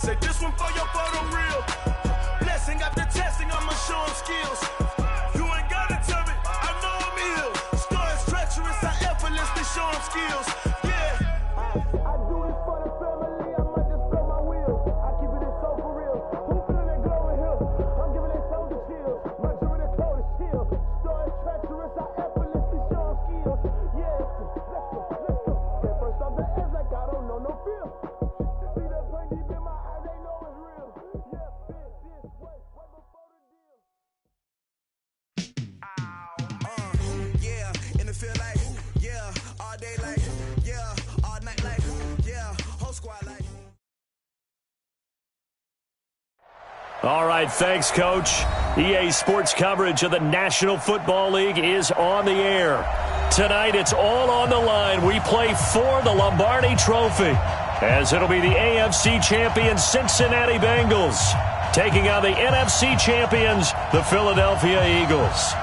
Say this one for your photo real. Blessing after testing, I'ma show him skills. You ain't gotta tell me, I know I'm ill. Stories treacherous, I effortlessly show him skills. Yeah. I do this for the family, I might just blow my wheel. I keep it so for real. Who feeling that glowing hill? I'm giving that soldier chills. My jewelry the cold is chill. Stories treacherous, I effortlessly show him skills. Yeah, let's go. At first off the edge like I don't know no feel. See that pain deep in my eyes, they know it's real. Yeah, been this way before the deal. Yeah, in the field like, yeah, all day like, yeah, all night like, yeah, whole squad like. All right, thanks, Coach. EA Sports coverage of the National Football League is on the air. Tonight, it's all on the line. We play for the Lombardi Trophy, as it'll be the AFC champion Cincinnati Bengals taking on the NFC champions, the Philadelphia Eagles.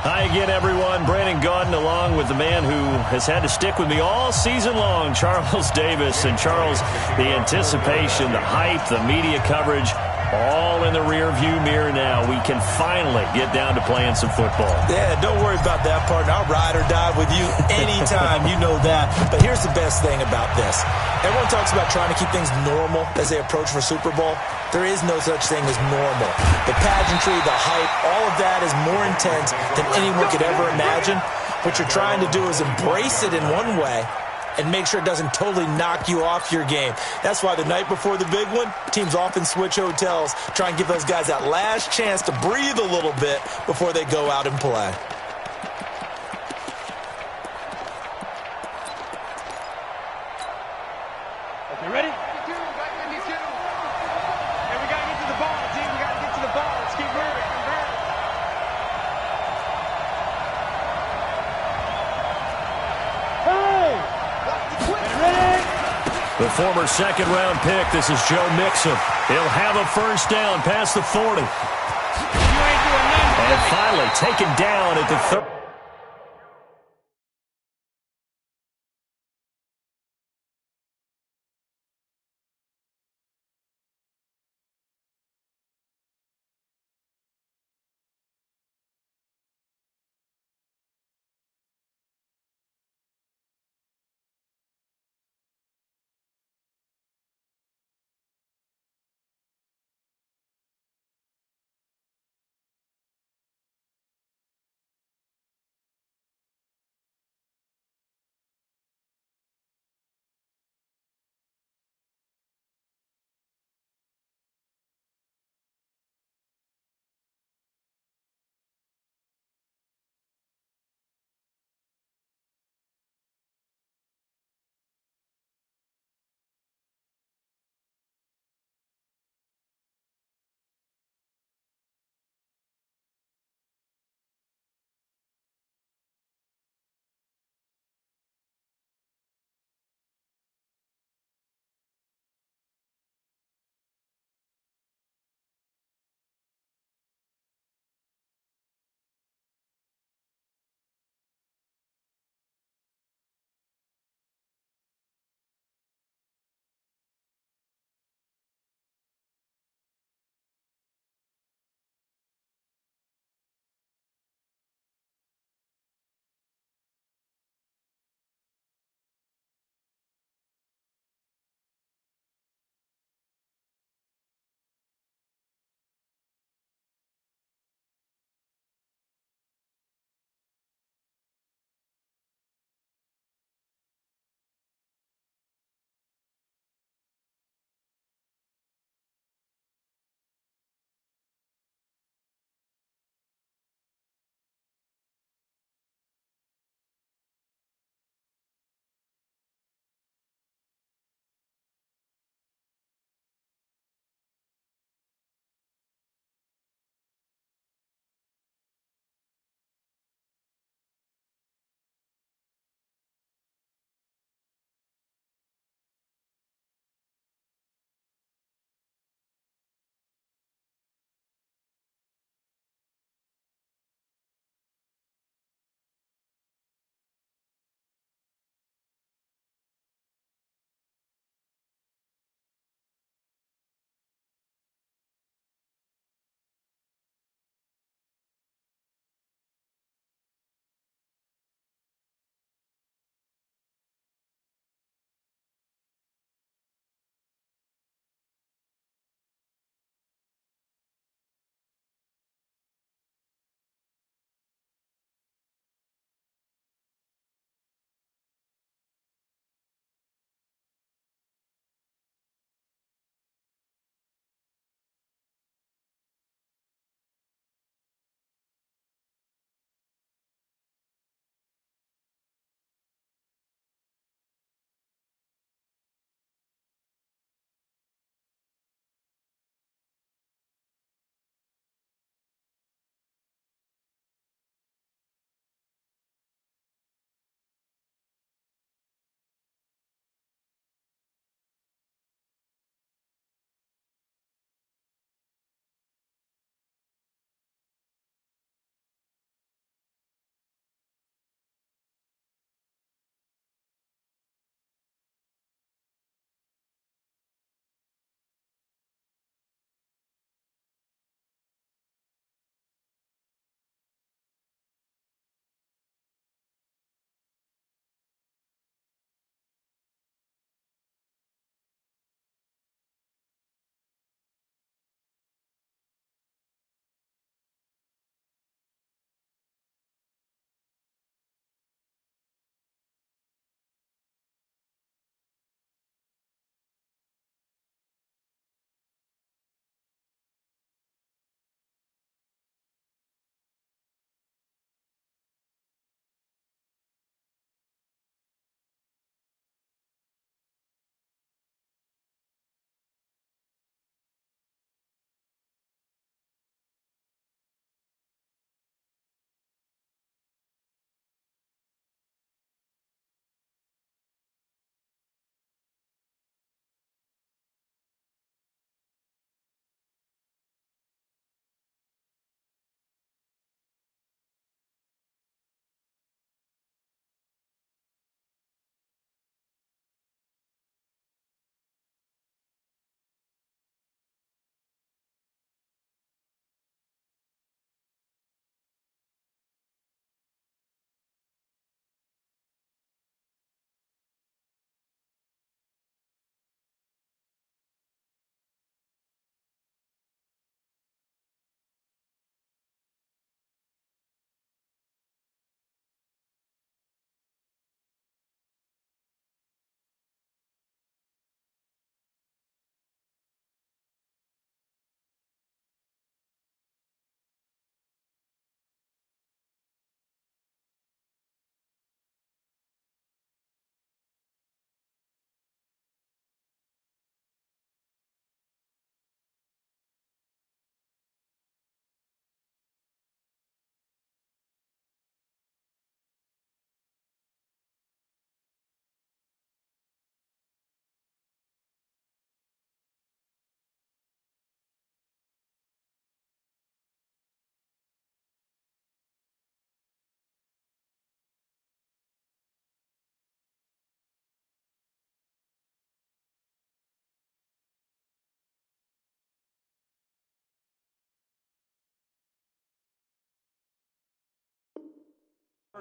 Hi again, everyone. Brandon Gaudin along with the man who has had to stick with me all season long, Charles Davis. And Charles, the anticipation, the hype, the media coverage, all in the rear-view mirror now. We can finally get down to playing some football. Yeah, don't worry about that, partner. I'll ride or die with you anytime. You know that. But here's the best thing about this. Everyone talks about trying to keep things normal as they approach for Super Bowl. There is no such thing as normal. The pageantry, the hype, all of that is more intense than anyone could ever imagine. What you're trying to do is embrace it in one way and make sure it doesn't totally knock you off your game. That's why the night before the big one, teams often switch hotels, try and give those guys that last chance to breathe a little bit before they go out and play. You ready? 52, back 52. And we got to get to the ball, team. We got to get to the ball. Let's keep moving. The former second-round pick, this is Joe Mixon. He'll have a first down past the 40. And finally taken down at the 30.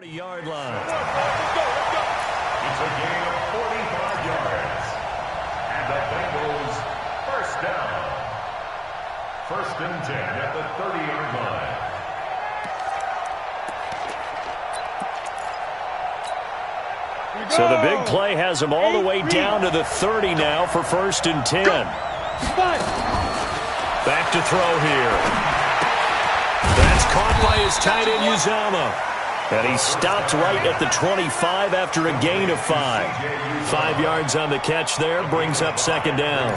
30-yard line. It's a gain of 45 yards. And the Bengals first down. 1st and 10 at the 30-yard line. So the big play has him all the way down to the 30 now for 1st and 10. Back to throw here. That's caught by his tight end, Uzama. And he stopped right at the 25 after a gain of 5. 5 yards on the catch there, brings up 2nd down.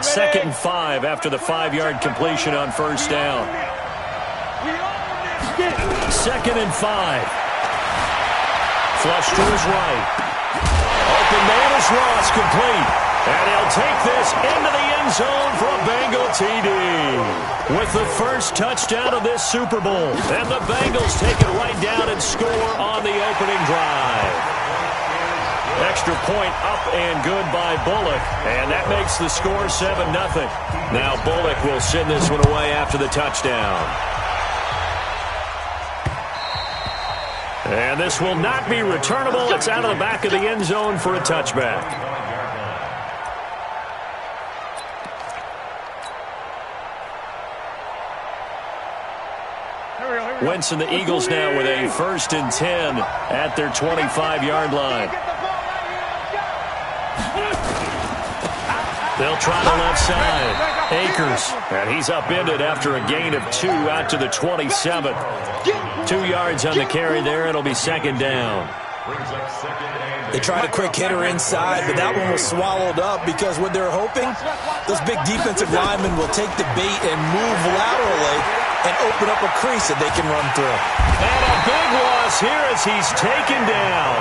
2nd and 5 after the 5-yard completion on 1st down. 2nd and 5. Flush to his right. Open man is Ross, complete. And he'll take this into the end zone for a Bengal TD. With the first touchdown of this Super Bowl. And the Bengals take it right down and score on the opening drive. Extra point up and good by Bullock. And that makes the score 7-0. Now Bullock will send this one away after the touchdown. And this will not be returnable. It's out of the back of the end zone for a touchback. Wentz and the Eagles now with a 1st and 10 at their 25-yard line. They'll try the left side. Akers, and he's upended after a gain of 2 out to the 27. 2 yards on the carry there. It'll be 2nd down. They tried a quick hitter inside, but that one was swallowed up because what they're hoping, those big defensive linemen will take the bait and move laterally and open up a crease that they can run through. And a big loss here as he's taken down.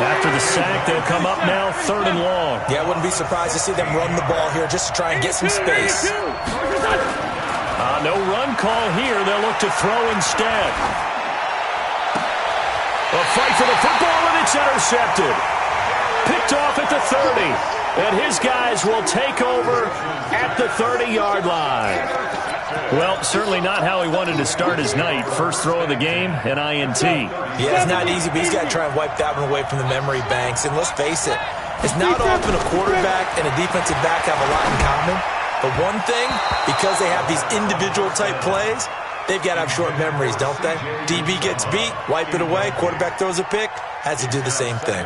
After the sack, they'll come up now 3rd and long. Yeah, I wouldn't be surprised to see them run the ball here just to try and get some space. No run call here. They'll look to throw instead. A fight for the football, and it's intercepted. Picked off at the 30. And his guys will take over at the 30-yard line. Well, certainly not how he wanted to start his night. First throw of the game, an INT. Yeah, it's not easy, but he's got to try and wipe that one away from the memory banks. And let's face it, it's not often a quarterback and a defensive back have a lot in common. But one thing, because they have these individual type plays, they've got to have short memories, don't they? DB gets beat, wipe it away, quarterback throws a pick, has to do the same thing.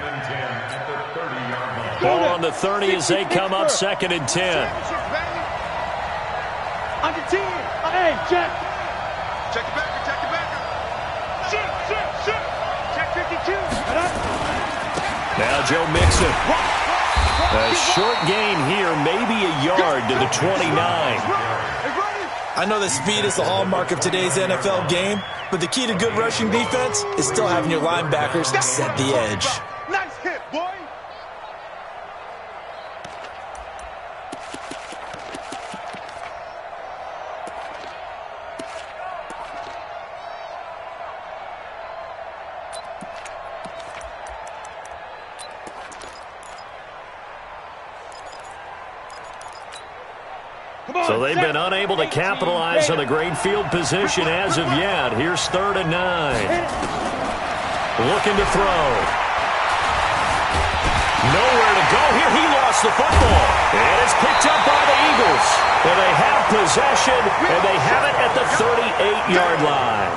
Ball on the 30 as they come up 2nd and 10. On the team. Hey, check. Check the backer, check the backer. Shoot. Check 52. Now Joe Mixon. A short gain here, maybe a yard to the 29. I know that speed is the hallmark of today's NFL game, but the key to good rushing defense is still having your linebackers set the edge. Nice hit, boy. So they've been unable to capitalize on the great field position as of yet. Here's 3rd and 9. Looking to throw. Nowhere to go here. He lost the football. And it's picked up by the Eagles. And they have possession, and they have it at the 38-yard line.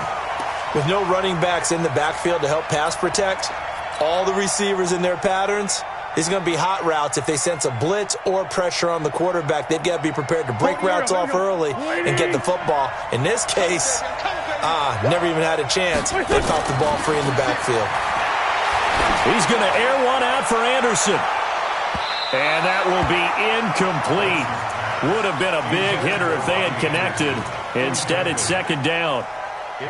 With no running backs in the backfield to help pass protect, all the receivers in their patterns, these are going to be hot routes. If they sense a blitz or pressure on the quarterback, they've got to be prepared to break routes off early and get the football. In this case, never even had a chance. They popped the ball free in the backfield. He's going to air one out for Anderson. And that will be incomplete. Would have been a big hitter if they had connected. Instead, it's 2nd down.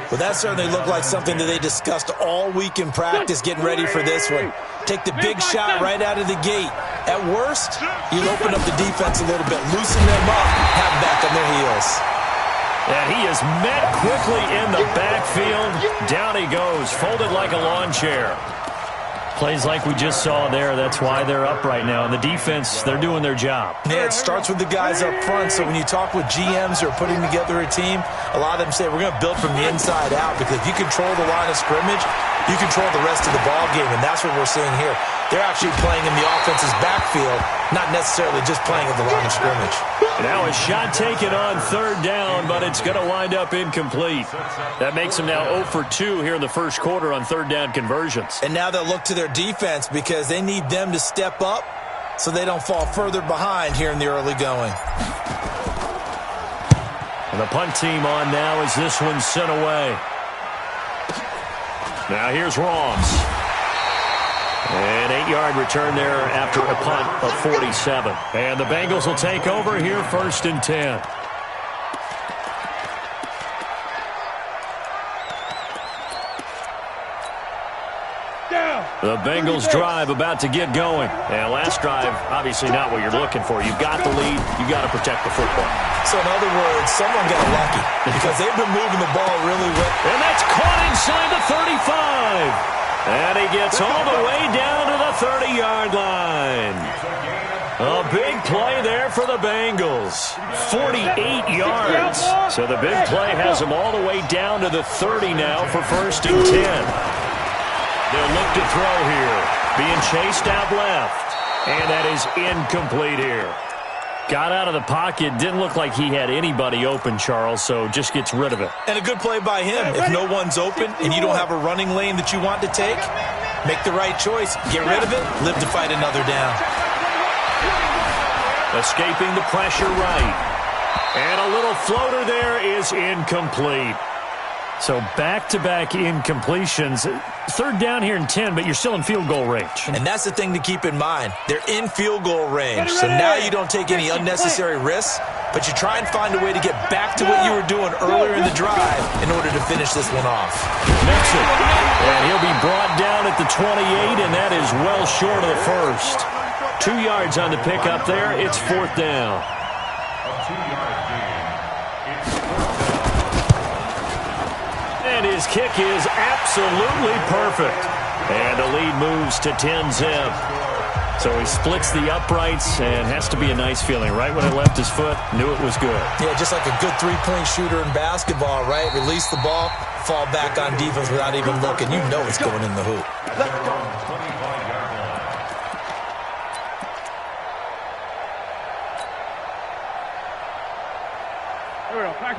Well, that certainly looked like something that they discussed all week in practice getting ready for this one. Take the big shot right out of the gate. At worst, you'll open up the defense a little bit, loosen them up, have them back on their heels. And he is met quickly in the backfield. Down he goes, folded like a lawn chair. Plays like we just saw there. That's why they're up right now. And the defense, they're doing their job. Yeah, it starts with the guys up front. So when you talk with GMs who are putting together a team, a lot of them say we're going to build from the inside out, because if you control the line of scrimmage, you control the rest of the ball game, and that's what we're seeing here. They're actually playing in the offense's backfield, not necessarily just playing at the line of scrimmage. Now a shot taken on third down, but it's going to wind up incomplete. That makes them now 0 for 2 here in the first quarter on third down conversions. And now they'll look to their defense, because they need them to step up so they don't fall further behind here in the early going. And the punt team on now as this one's sent away. Now here's Ross. An 8-yard return there after a punt of 47. And the Bengals will take over here, 1st and 10. The Bengals drive about to get going. And last drive, obviously not what you're looking for. You've got the lead. You've got to protect the football. So in other words, someone got lucky, because they've been moving the ball really well. And that's caught inside the 35. And he gets all the way down to the 30-yard line. A big play there for the Bengals. 48 yards. So the big play has them all the way down to the 30 now for 1st and 10. They'll look to throw here. Being chased out left. And that is incomplete here. Got out of the pocket. Didn't look like he had anybody open, Charles, so just gets rid of it. And a good play by him. If no one's open and you don't have a running lane that you want to take, make the right choice. Get rid of it. Live to fight another down. Escaping the pressure right. And a little floater there is incomplete. So back-to-back incompletions. Third down here in 10, but you're still in field goal range. And that's the thing to keep in mind. They're in field goal range. So now you don't take any unnecessary risks, but you try and find a way to get back to what you were doing earlier in the drive in order to finish this one off. Makes it. And he'll be brought down at the 28, and that is well short of the first. 2 yards on the pickup there. It's 4th down. A 2-yard gain. And his kick is absolutely perfect. And the lead moves to 10-zip. So he splits the uprights, and has to be a nice feeling. Right when it left his foot, knew it was good. Yeah, just like a good three-point shooter in basketball, right? Release the ball, fall back on defense without even looking. You know it's going in the hoop.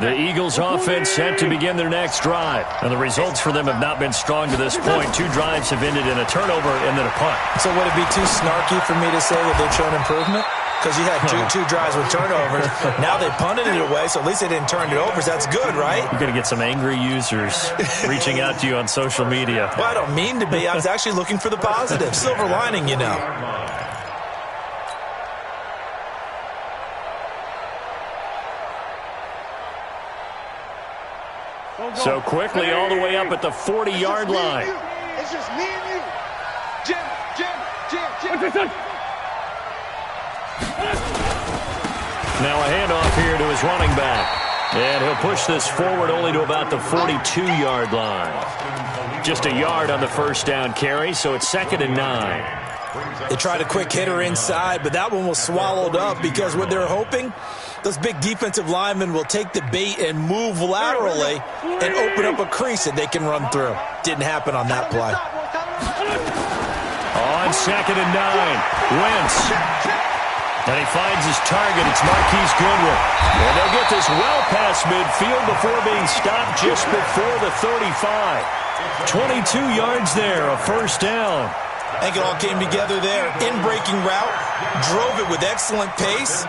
The Eagles offense set to begin their next drive. And the results for them have not been strong to this point. 2 drives have ended in a turnover and then a punt. So would it be too snarky for me to say that they've shown improvement? Because you had two drives with turnovers. Now they punted it away, so at least they didn't turn it over. So that's good, right? You're going to get some angry users reaching out to you on social media. Well, I don't mean to be. I was actually looking for the positive. Silver lining, you know. So quickly all the way up at the 40-yard line. It's just me and you. Jim. Now a handoff here to his running back. And he'll push this forward only to about the 42-yard line. Just a yard on the first down carry, so it's 2nd and 9. They tried a quick hitter inside, but that one was swallowed up because what they're hoping, those big defensive linemen will take the bait and move laterally and open up a crease that they can run through. Didn't happen on that play. On 2nd and 9, Wentz. And he finds his target. It's Marquise Goodwin. And they'll get this well past midfield before being stopped just before the 35. 22 yards there, a first down. I think it all came together there. In-breaking route, drove it with excellent pace.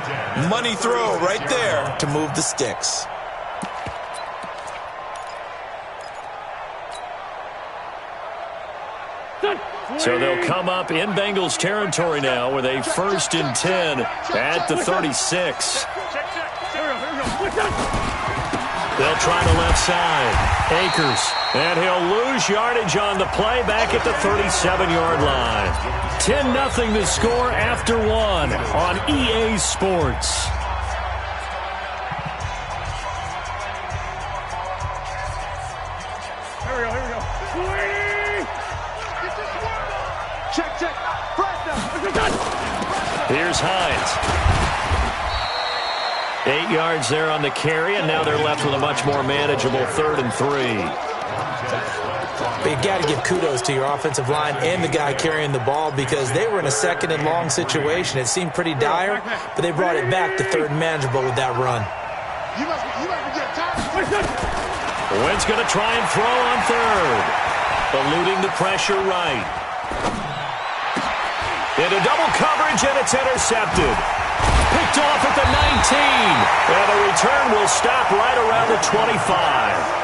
Money throw right there to move the sticks. So they'll come up in Bengals territory now with a 1st and 10 at the 36. They'll try the left side. Akers. And he'll lose yardage on the play back at the 37-yard line. 10-0 the score after 1 on EA Sports. Here's Hines. 8 yards there on the carry, and now they're left with a much more manageable 3rd and 3. But you got to give kudos to your offensive line and the guy carrying the ball because they were in a 2nd and long situation. It seemed pretty dire, but they brought it back to 3rd and manageable with that run. Wentz going to try and throw on 3rd. Eluding the pressure right. Into double coverage, and it's intercepted. Picked off at the 19. And the return will stop right around the 25.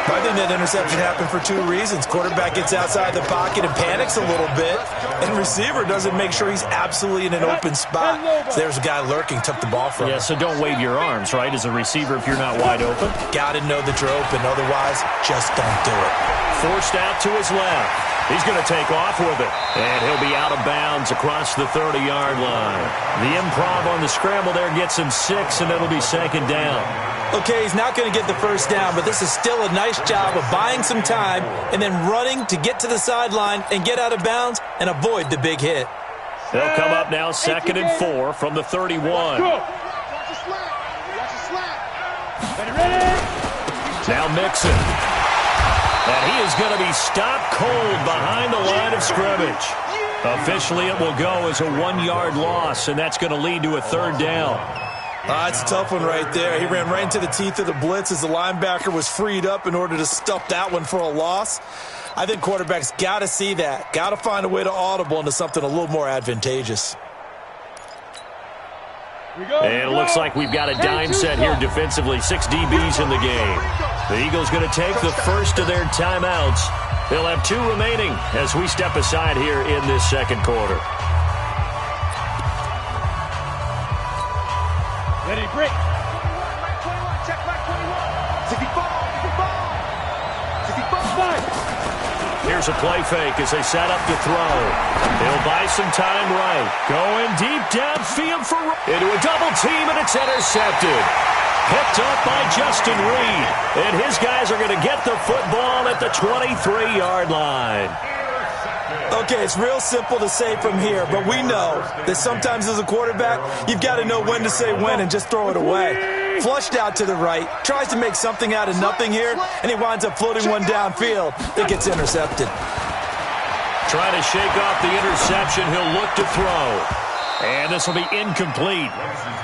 I think that interception happened for 2 reasons. Quarterback gets outside the pocket and panics a little bit, and receiver doesn't make sure he's absolutely in an open spot. So there's a guy lurking, took the ball from him. Yeah, so don't wave your arms, right, as a receiver if you're not wide open. Got to know that you're open. Otherwise, just don't do it. Forced out to his left. He's going to take off with it. And he'll be out of bounds across the 30-yard line. The improv on the scramble there gets him 6, and it'll be 2nd down. Okay, he's not going to get the 1st down, but this is still a nice job of buying some time and then running to get to the sideline and get out of bounds and avoid the big hit. They'll come up now 2nd and 4 from the 31. Now Mixon. And he is going to be stopped cold behind the line of scrimmage. Officially, it will go as a 1-yard loss, and that's going to lead to a 3rd down. It's a tough one right there. He ran right into the teeth of the blitz as the linebacker was freed up in order to stuff that one for a loss. I think quarterbacks got to see that. Got to find a way to audible into something a little more advantageous. And it looks like we've got a dime set here defensively. 6 DBs in the game. The Eagles going to take the first of their timeouts. They'll have 2 remaining as we step aside here in this 2nd quarter. Ready, break. Check back 21. 65. Here's a play fake as they set up to throw. He'll buy some time right. Going deep downfield for into a double team, and it's intercepted. Picked up by Justin Reed. And his guys are going to get the football at the 23-yard line. Okay, it's real simple to say from here, but we know that sometimes as a quarterback, you've got to know when to say when and just throw it away. Flushed out to the right, tries to make something out of nothing here, and he winds up floating one downfield that gets intercepted. Trying to shake off the interception, he'll look to throw. And this will be incomplete.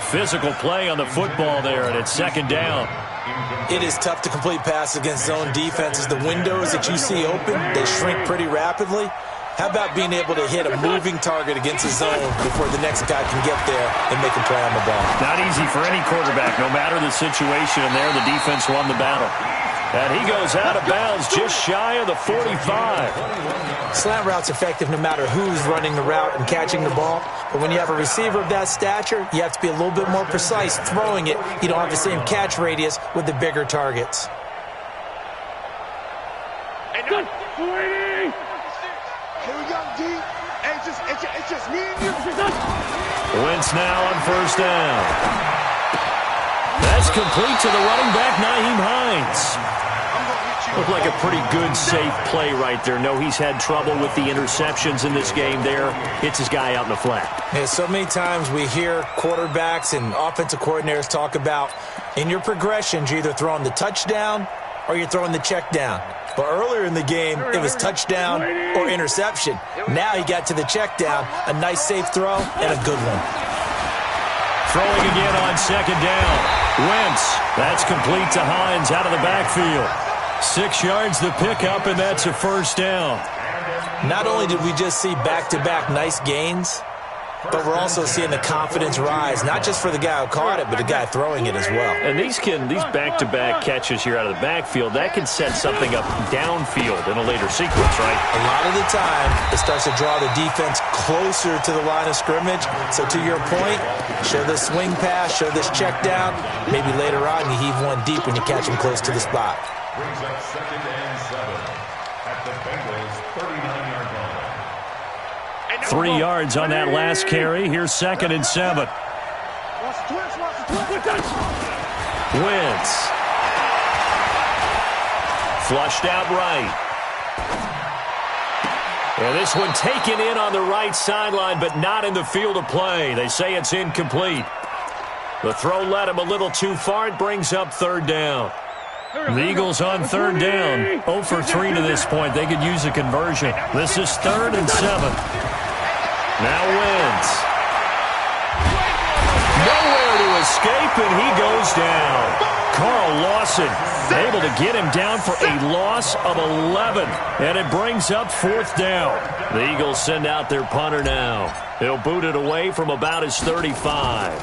Physical play on the football there, and it's 2nd down. It is tough to complete passes against zone defenses. The windows that you see open, they shrink pretty rapidly. How about being able to hit a moving target against a zone before the next guy can get there and make a play on the ball? Not easy for any quarterback, no matter the situation, and there the defense won the battle. And he goes out of bounds just shy of the 45. Slant route's effective no matter who's running the route and catching the ball. But when you have a receiver of that stature, you have to be a little bit more precise throwing it. You don't have the same catch radius with the bigger targets. Here we go, D. Hey, it's just me and you. Wentz now on 1st down. That's complete to the running back, Nyheim Hines. Looked like a pretty good, safe play right there. No, he's had trouble with the interceptions in this game there. Hits his guy out in the flat. Yeah, so many times we hear quarterbacks and offensive coordinators talk about in your progressions, you're either throwing the touchdown or you're throwing the check down. But earlier in the game, it was touchdown or interception. Now he got to the check down, a nice safe throw, and a good one. Throwing again on 2nd down. Wentz, that's complete to Hines out of the backfield. 6 yards the pickup, and that's a 1st down. Not only did we just see back-to-back nice gains, but we're also seeing the confidence rise, not just for the guy who caught it, but the guy throwing it as well. And these back-to-back catches here out of the backfield, that can set something up downfield in a later sequence, right? A lot of the time, it starts to draw the defense closer to the line of scrimmage. So to your point, show this swing pass, show this check down. Maybe later on you heave one deep when you catch him close to the spot. Brings up 2nd and 7 at the Bengals' 39-yard line. 3 yards on that last carry. Here's 2nd and 7. Wentz. Flushed out right. And this one taken in on the right sideline, but not in the field of play. They say it's incomplete. The throw led him a little too far. It brings up third down. The Eagles on third down. 0 for 3 to this point. They could use a conversion. This is 3rd and 7. Now Wentz. Nowhere to escape, and he goes down. Carl Lawson able to get him down for a loss of 11. And it brings up 4th down. The Eagles send out their punter now. He'll boot it away from about his 35.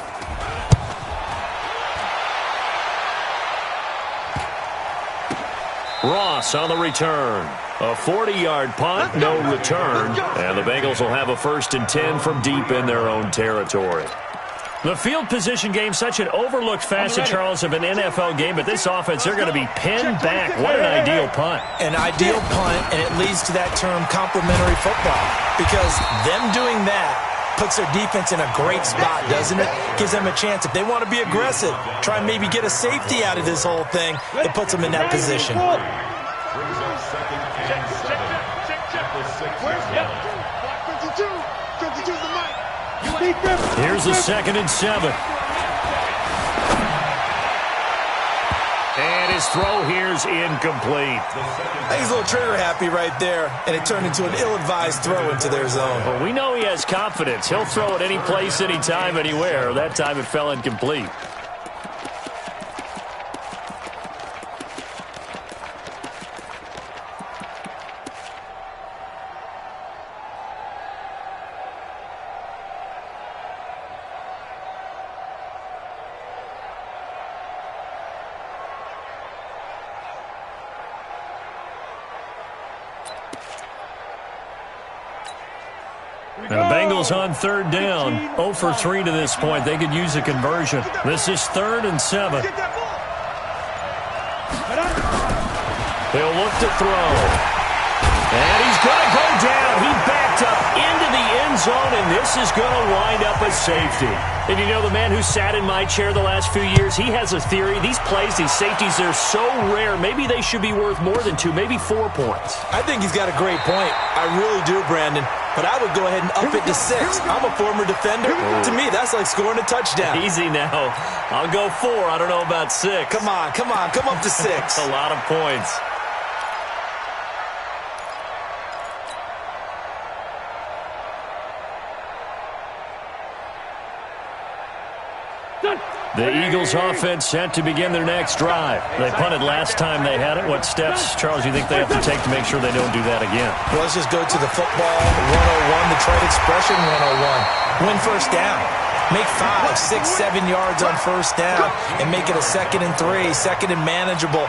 Ross on the return. A 40-yard punt, no return. And the Bengals will have a 1st and 10 from deep in their own territory. The field position game, such an overlooked facet, Charles, of an NFL game, but this offense, they're going to be pinned back. What an ideal punt. An ideal punt, and it leads to that term complementary football, because them doing that puts their defense in a great spot, doesn't it? Gives them a chance. If they want to be aggressive, try and maybe get a safety out of this whole thing, it puts them in that position. Here's a 2nd and 7. And his throw here's incomplete. He's a little trigger happy right there, and it turned into an ill-advised throw into their zone. Well, we know he has confidence. He'll throw it any place, anytime, anywhere. That time it fell incomplete. Now, Bengals on third down. 0 for 3 to this point. They could use a conversion. This is 3rd and 7. He'll look to throw. And he's going to go down. He backed up into the end zone, and this is going to wind up a safety. And you know, the man who sat in my chair the last few years, he has a theory. These plays, these safeties, they're so rare. Maybe they should be worth more than 2, maybe 4 points. I think he's got a great point. I really do, Brandon. But I would go ahead and up it to 6. I'm a former defender. To me, that's like scoring a touchdown. Easy now. I'll go 4. I don't know about 6. Come on. Come up to 6. That's a lot of points. The Eagles offense set to begin their next drive. They punted last time they had it. What steps, Charles, you think they have to take to make sure they don't do that again? Well, let's just go to the football 101, the trade expression 101. Win first down. Make 5, 6, 7 yards on first down and make it a 2nd and 3, 2nd and manageable.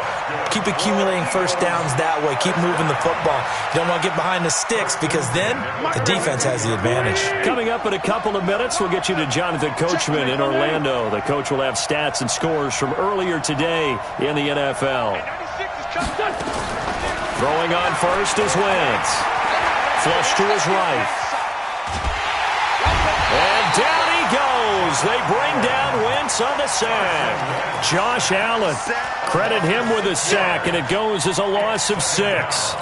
Keep accumulating first downs that way. Keep moving the football. You don't want to get behind the sticks because then the defense has the advantage. Coming up in a couple of minutes, we'll get you to Jonathan Coachman in Orlando. The coach will have stats and scores from earlier today in the NFL. Throwing on first is Wentz. Flush to his right. And down he goes. They bring down Wentz on the sack. Josh Allen, credit him with a sack, and it goes as a loss of 6.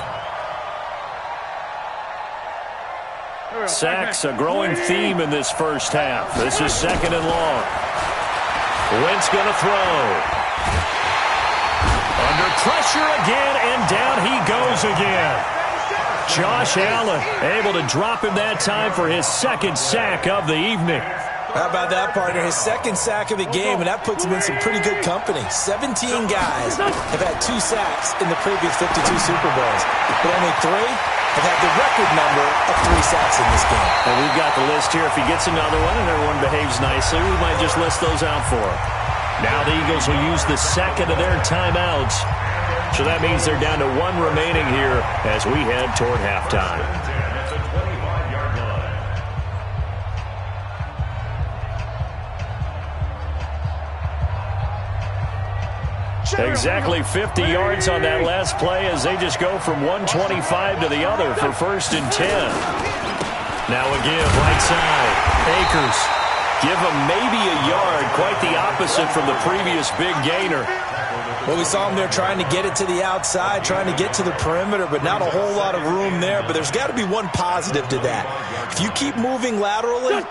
Sacks, a growing theme in this first half. This is 2nd and long. Wentz going to throw. Under pressure again, and down he goes again. Josh Allen able to drop him that time for his 2nd sack of the evening. How about that, partner? His 2nd sack of the game, and that puts him in some pretty good company. 17 guys have had 2 sacks in the previous 52 Super Bowls, but only 3 have had the record number of 3 sacks in this game. And we've got the list here. If he gets another one and everyone behaves nicely, we might just list those out for him. Now the Eagles will use the 2nd of their timeouts. So that means they're down to 1 remaining here as we head toward halftime. Exactly 50 yards on that last play as they just go from 125 to the other for 1st and 10. Now a give, right side. Akers. Give him maybe a yard, quite the opposite from the previous big gainer. Well, we saw him there trying to get it to the outside, trying to get to the perimeter, but not a whole lot of room there. But there's got to be one positive to that. If you keep moving laterally,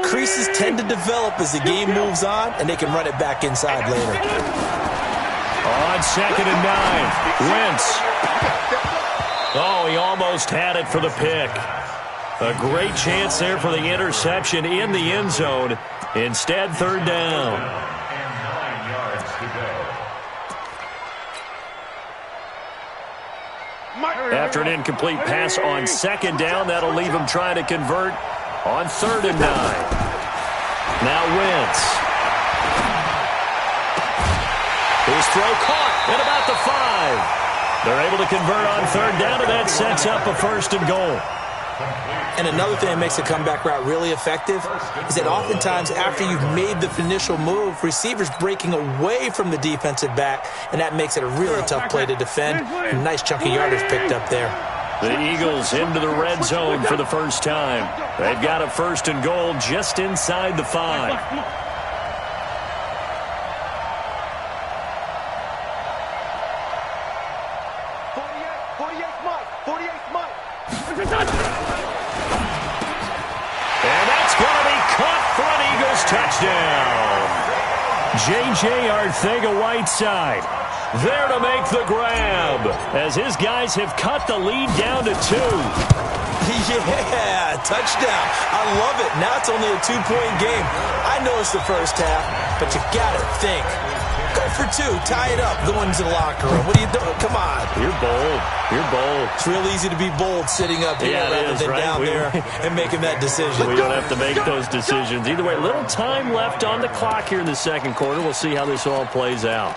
creases tend to develop as the game moves on, and they can run it back inside later. On 2nd and 9, Wentz. Oh, he almost had it for the pick. A great chance there for the interception in the end zone. Instead, 3rd down. And 9 yards to go. After an incomplete pass on 2nd down, that'll leave him trying to convert on 3rd and 9. Now Wentz. His throw caught at about the 5. They're able to convert on 3rd down, and that sets up a 1st and goal. And another thing that makes a comeback route really effective is that oftentimes after you've made the initial move, receivers breaking away from the defensive back, and that makes it a really tough play to defend. A nice chunk of yardage picked up there. The Eagles into the red zone for the first time. They've got a 1st and goal just inside the 5. And that's going to be caught for an Eagles touchdown. J.J. Arcega-Whiteside there to make the grab as his guys have cut the lead down to 2. Yeah, touchdown. I love it. Now it's only a 2-point game. I know it's the first half, but you got to think. Go for 2. Tie it up. Go into the locker room. What are you doing? Come on. You're bold. You're bold. It's real easy to be bold sitting up here rather than down there and making that decision. We don't have to make those decisions. Either way, little time left on the clock here in the 2nd quarter. We'll see how this all plays out.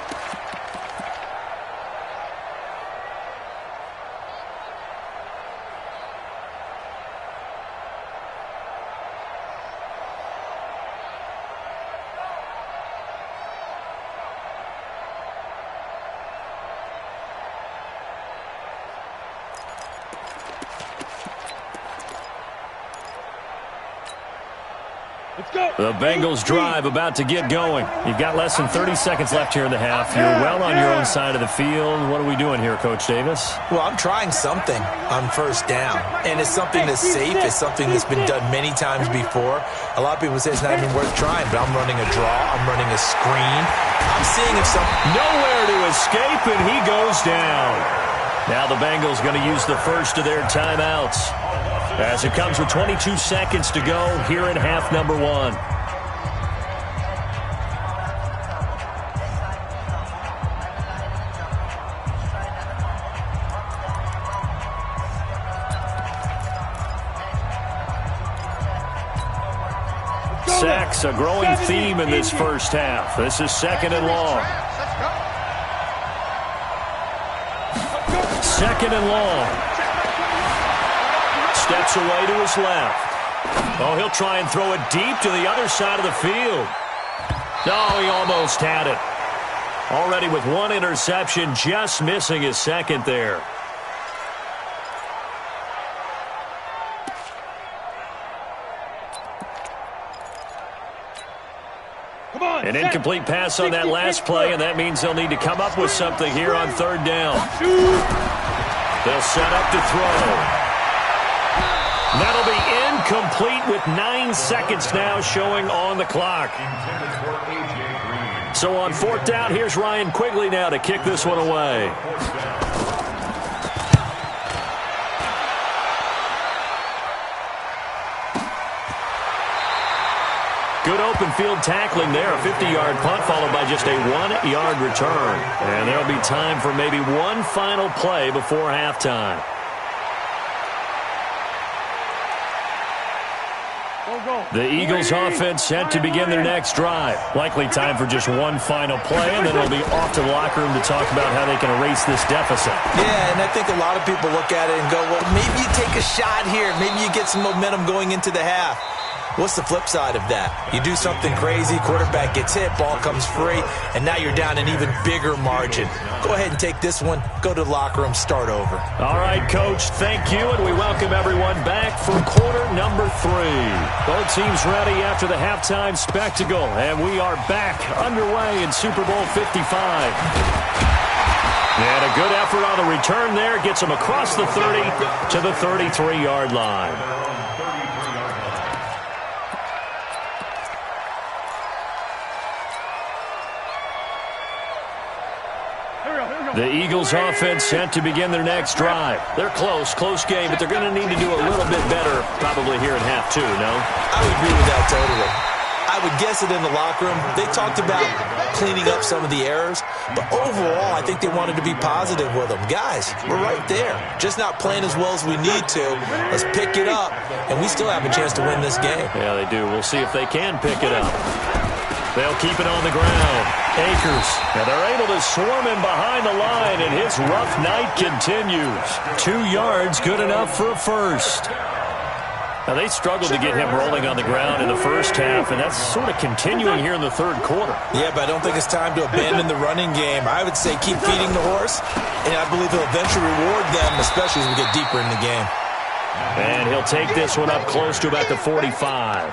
The Bengals drive about to get going. You've got less than 30 seconds left here in the half. You're well on your own side of the field. What are we doing here, Coach Davis? Well, I'm trying something on 1st down. And it's something that's safe. It's something that's been done many times before. A lot of people say it's not even worth trying, but I'm running a draw. I'm running a screen. I'm seeing if some... Nowhere to escape, and he goes down. Now the Bengals going to use the first of their timeouts as it comes with 22 seconds to go here in half number 1. Sacks, a growing theme in this first half. This is 2nd and long. 2nd and long. Steps away to his left. Oh, he'll try and throw it deep to the other side of the field. Oh, he almost had it. Already with 1 interception, just missing his 2nd there. An incomplete pass on that last play, and that means they'll need to come up with something here on 3rd down. They'll set up to throw. That'll be incomplete with 9 seconds now showing on the clock. So on 4th down, here's Ryan Quigley now to kick this one away. Good open field tackling there. A 50-yard punt followed by just a 1-yard return. And there'll be time for maybe one final play before halftime. The Eagles offense set to begin their next drive. Likely time for just one final play, and then they'll be off to the locker room to talk about how they can erase this deficit. Yeah, and I think a lot of people look at it and go, well, maybe you take a shot here. Maybe you get some momentum going into the half. What's the flip side of that? You do something crazy, quarterback gets hit, ball comes free, and now you're down an even bigger margin. Go ahead and take this one, go to the locker room, start over. All right, Coach, thank you, and we welcome everyone back for quarter number 3. Both teams ready after the halftime spectacle, and we are back underway in Super Bowl 55. And a good effort on the return there gets them across the 30 to the 33-yard line. The Eagles offense set to begin their next drive. They're close game, but they're going to need to do a little bit better probably here in half 2, no? I would agree with that totally. I would guess it in the locker room. They talked about cleaning up some of the errors, but overall I think they wanted to be positive with them. Guys, we're right there. Just not playing as well as we need to. Let's pick it up, and we still have a chance to win this game. Yeah, they do. We'll see if they can pick it up. They'll keep it on the ground. Akers. Now they're able to swarm him behind the line, and his rough night continues. 2 yards, good enough for a first. Now they struggled to get him rolling on the ground in the first half, and that's sort of continuing here in the third quarter. Yeah, but I don't think it's time to abandon the running game. I would say keep feeding the horse, and I believe he'll eventually reward them, especially as we get deeper in the game. And he'll take this one up close to about the 45.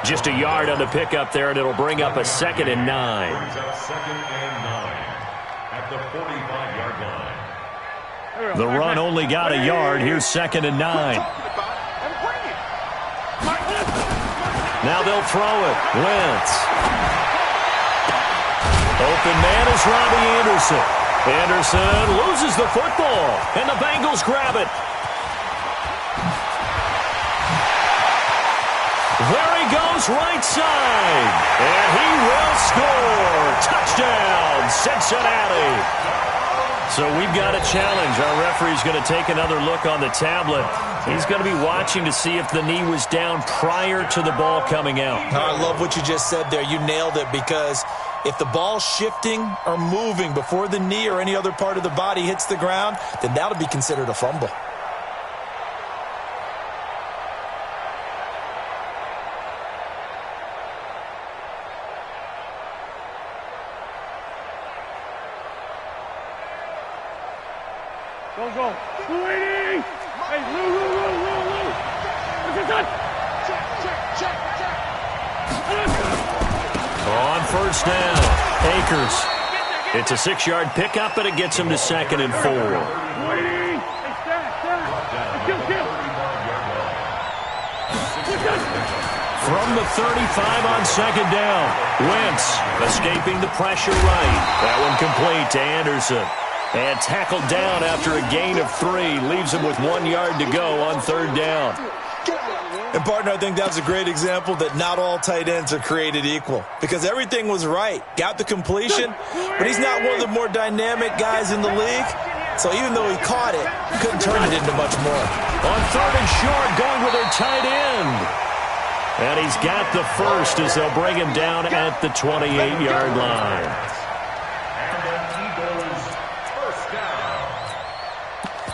Just a yard on the pickup there, and it'll bring up a 2nd and 9. At the 45-yard line. The run only got a yard. Here's 2nd and 9. Now they'll throw it. Wentz. Open man is Robbie Anderson. Anderson loses the football, and the Bengals grab it. There he goes, right side. And he will score. Touchdown, Cincinnati. So we've got a challenge. Our referee's going to take another look on the tablet. He's going to be watching to see if the knee was down prior to the ball coming out. I love what you just said there. You nailed it, because if the ball's shifting or moving before the knee or any other part of the body hits the ground, then that'll be considered a fumble. Go. 280. Hey, Lou. What's it done? Check. On first down, Akers. It's a 6-yard pickup, but it gets him to 2nd and 4. 280. Hey, stack. Kill. From the 35 on 2nd down, Wentz escaping the pressure right. That one complete to Anderson. And tackled down after a gain of 3. Leaves him with 1 yard to go on 3rd down. And, partner, I think that's a great example that not all tight ends are created equal, because everything was right. Got the completion, but he's not one of the more dynamic guys in the league. So even though he caught it, couldn't turn it into much more. On 3rd and short, going with their tight end. And he's got the first as they'll bring him down at the 28-yard line.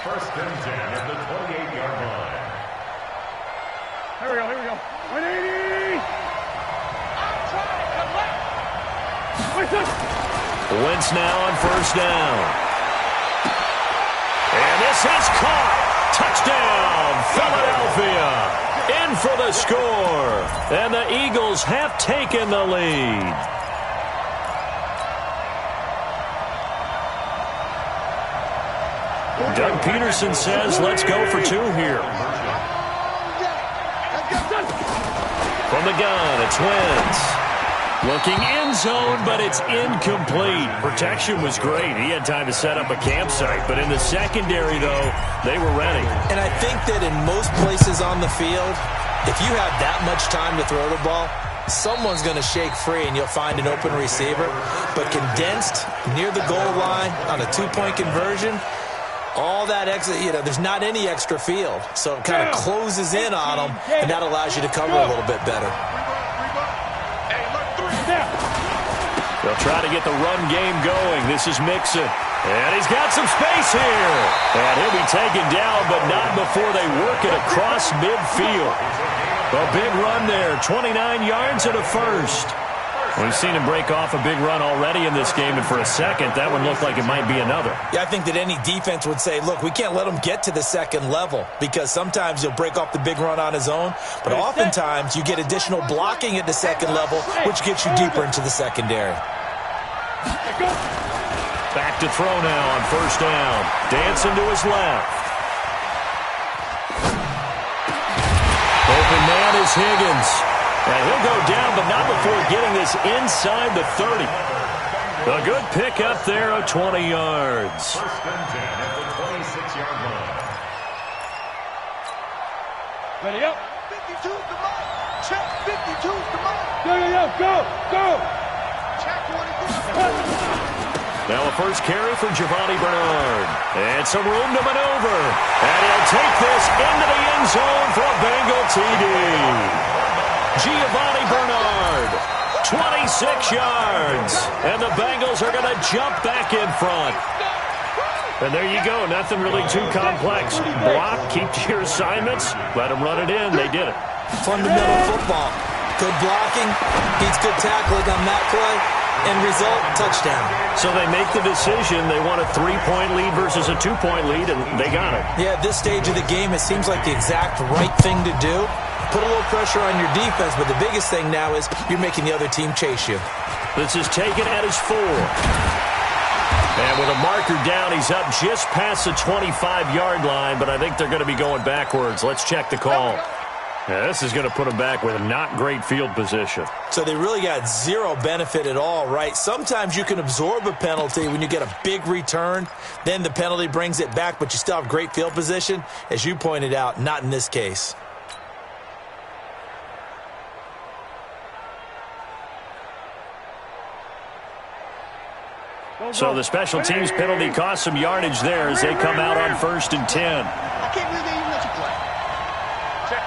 First and 10 at the 28-yard line. Here we go. 180. Wentz now on first down. And this is caught. Touchdown, Philadelphia. In for the score. And the Eagles have taken the lead. Doug Peterson says, let's go for 2 here. From the gun, it's Wentz. Looking end zone, but it's incomplete. Protection was great. He had time to set up a campsite. But in the secondary, though, they were ready. And I think that in most places on the field, if you have that much time to throw the ball, someone's going to shake free and you'll find an open receiver. But condensed near the goal line on a 2-point conversion, all that extra, there's not any extra field. So it kind of closes in on them, and that allows you to cover a little bit better. They'll try to get the run game going. This is Mixon. And he's got some space here. And he'll be taken down, but not before they work it across midfield. A big run there, 29 yards and a first. We've seen him break off a big run already in this game, and for a second, that one looked like it might be another. Yeah, I think that any defense would say, look, we can't let him get to the second level because sometimes he'll break off the big run on his own, but oftentimes you get additional blocking at the second level, which gets you deeper into the secondary. Back to throw now on first down. Dancing to his left. Open man is Higgins. And he'll go down, but not before getting this inside the 30. A good pickup there of 20 yards. First and 10 at the 26-yard line. Ready up. 52's the mark. Check 52's the mark. Go. Check 24. Now a first carry for Giovanni Bernard. And some room to maneuver. And he'll take this into the end zone for a Bengal TD. Giovanni Bernard, 26 yards. And the Bengals are going to jump back in front. And there you go. Nothing really too complex. Block, keep to your assignments. Let them run it in. They did it. Fundamental football. Good blocking, beats good tackling on that play, and result, touchdown. So they make the decision. They want a 3-point lead versus a 2-point lead, and they got it. Yeah, at this stage of the game, it seems like the exact right thing to do. Put a little pressure on your defense, but the biggest thing now is you're making the other team chase you. This is taken at his 4. And with a marker down, he's up just past the 25-yard line, but I think they're going to be going backwards. Let's check the call. Yeah, this is going to put them back with not great field position. So they really got zero benefit at all, right? Sometimes you can absorb a penalty when you get a big return. Then the penalty brings it back, but you still have great field position. As you pointed out, not in this case. So the special teams penalty cost some yardage there as they come out on first and 10. I can't believe they even let you play. Check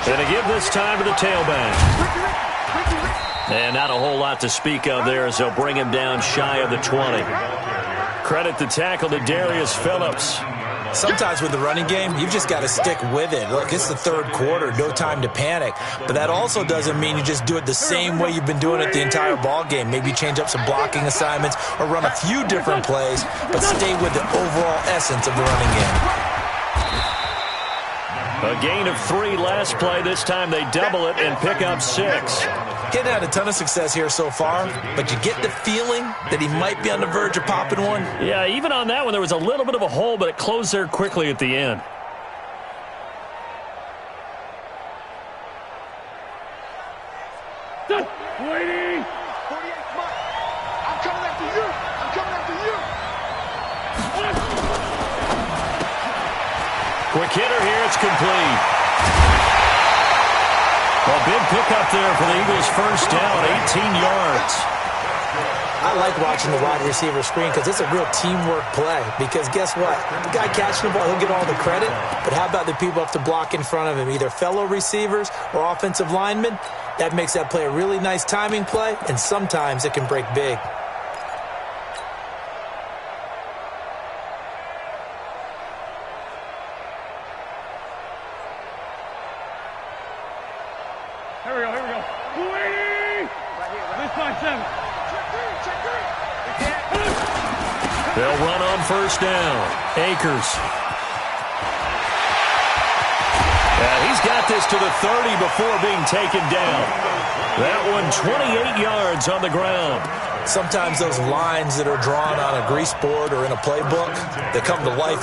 50. And to give this time to the tailback. And not a whole lot to speak of there as they'll bring him down shy of the 20. Credit the tackle to Darius Phillips. Sometimes with the running game, you've just got to stick with it. Look, it's the third quarter, no time to panic. But that also doesn't mean you just do it the same way you've been doing it the entire ball game. Maybe change up some blocking assignments or run a few different plays, but stay with the overall essence of the running game. A gain of 3 last play. This time they double it and pick up 6. Getting had a ton of success here so far, but you get the feeling that he might be on the verge of popping one. Yeah, even on that one, there was a little bit of a hole, but it closed there quickly at the end. Waiting. 48 mark. I'm coming after you. I'm coming after you. Quick hitter here. It's complete. A big pickup there for the Eagles' first down, 18 yards. I like watching the wide receiver screen because it's a real teamwork play. Because guess what? The guy catching the ball, he'll get all the credit. But how about the people up to block in front of him, either fellow receivers or offensive linemen? That makes that play a really nice timing play, and sometimes it can break big. Here we go. Waiting. This line 7. They'll run on first down. Akers. He's got this to the 30 before being taken down. That one 28 yards on the ground. Sometimes those lines that are drawn on a grease board or in a playbook, they come to life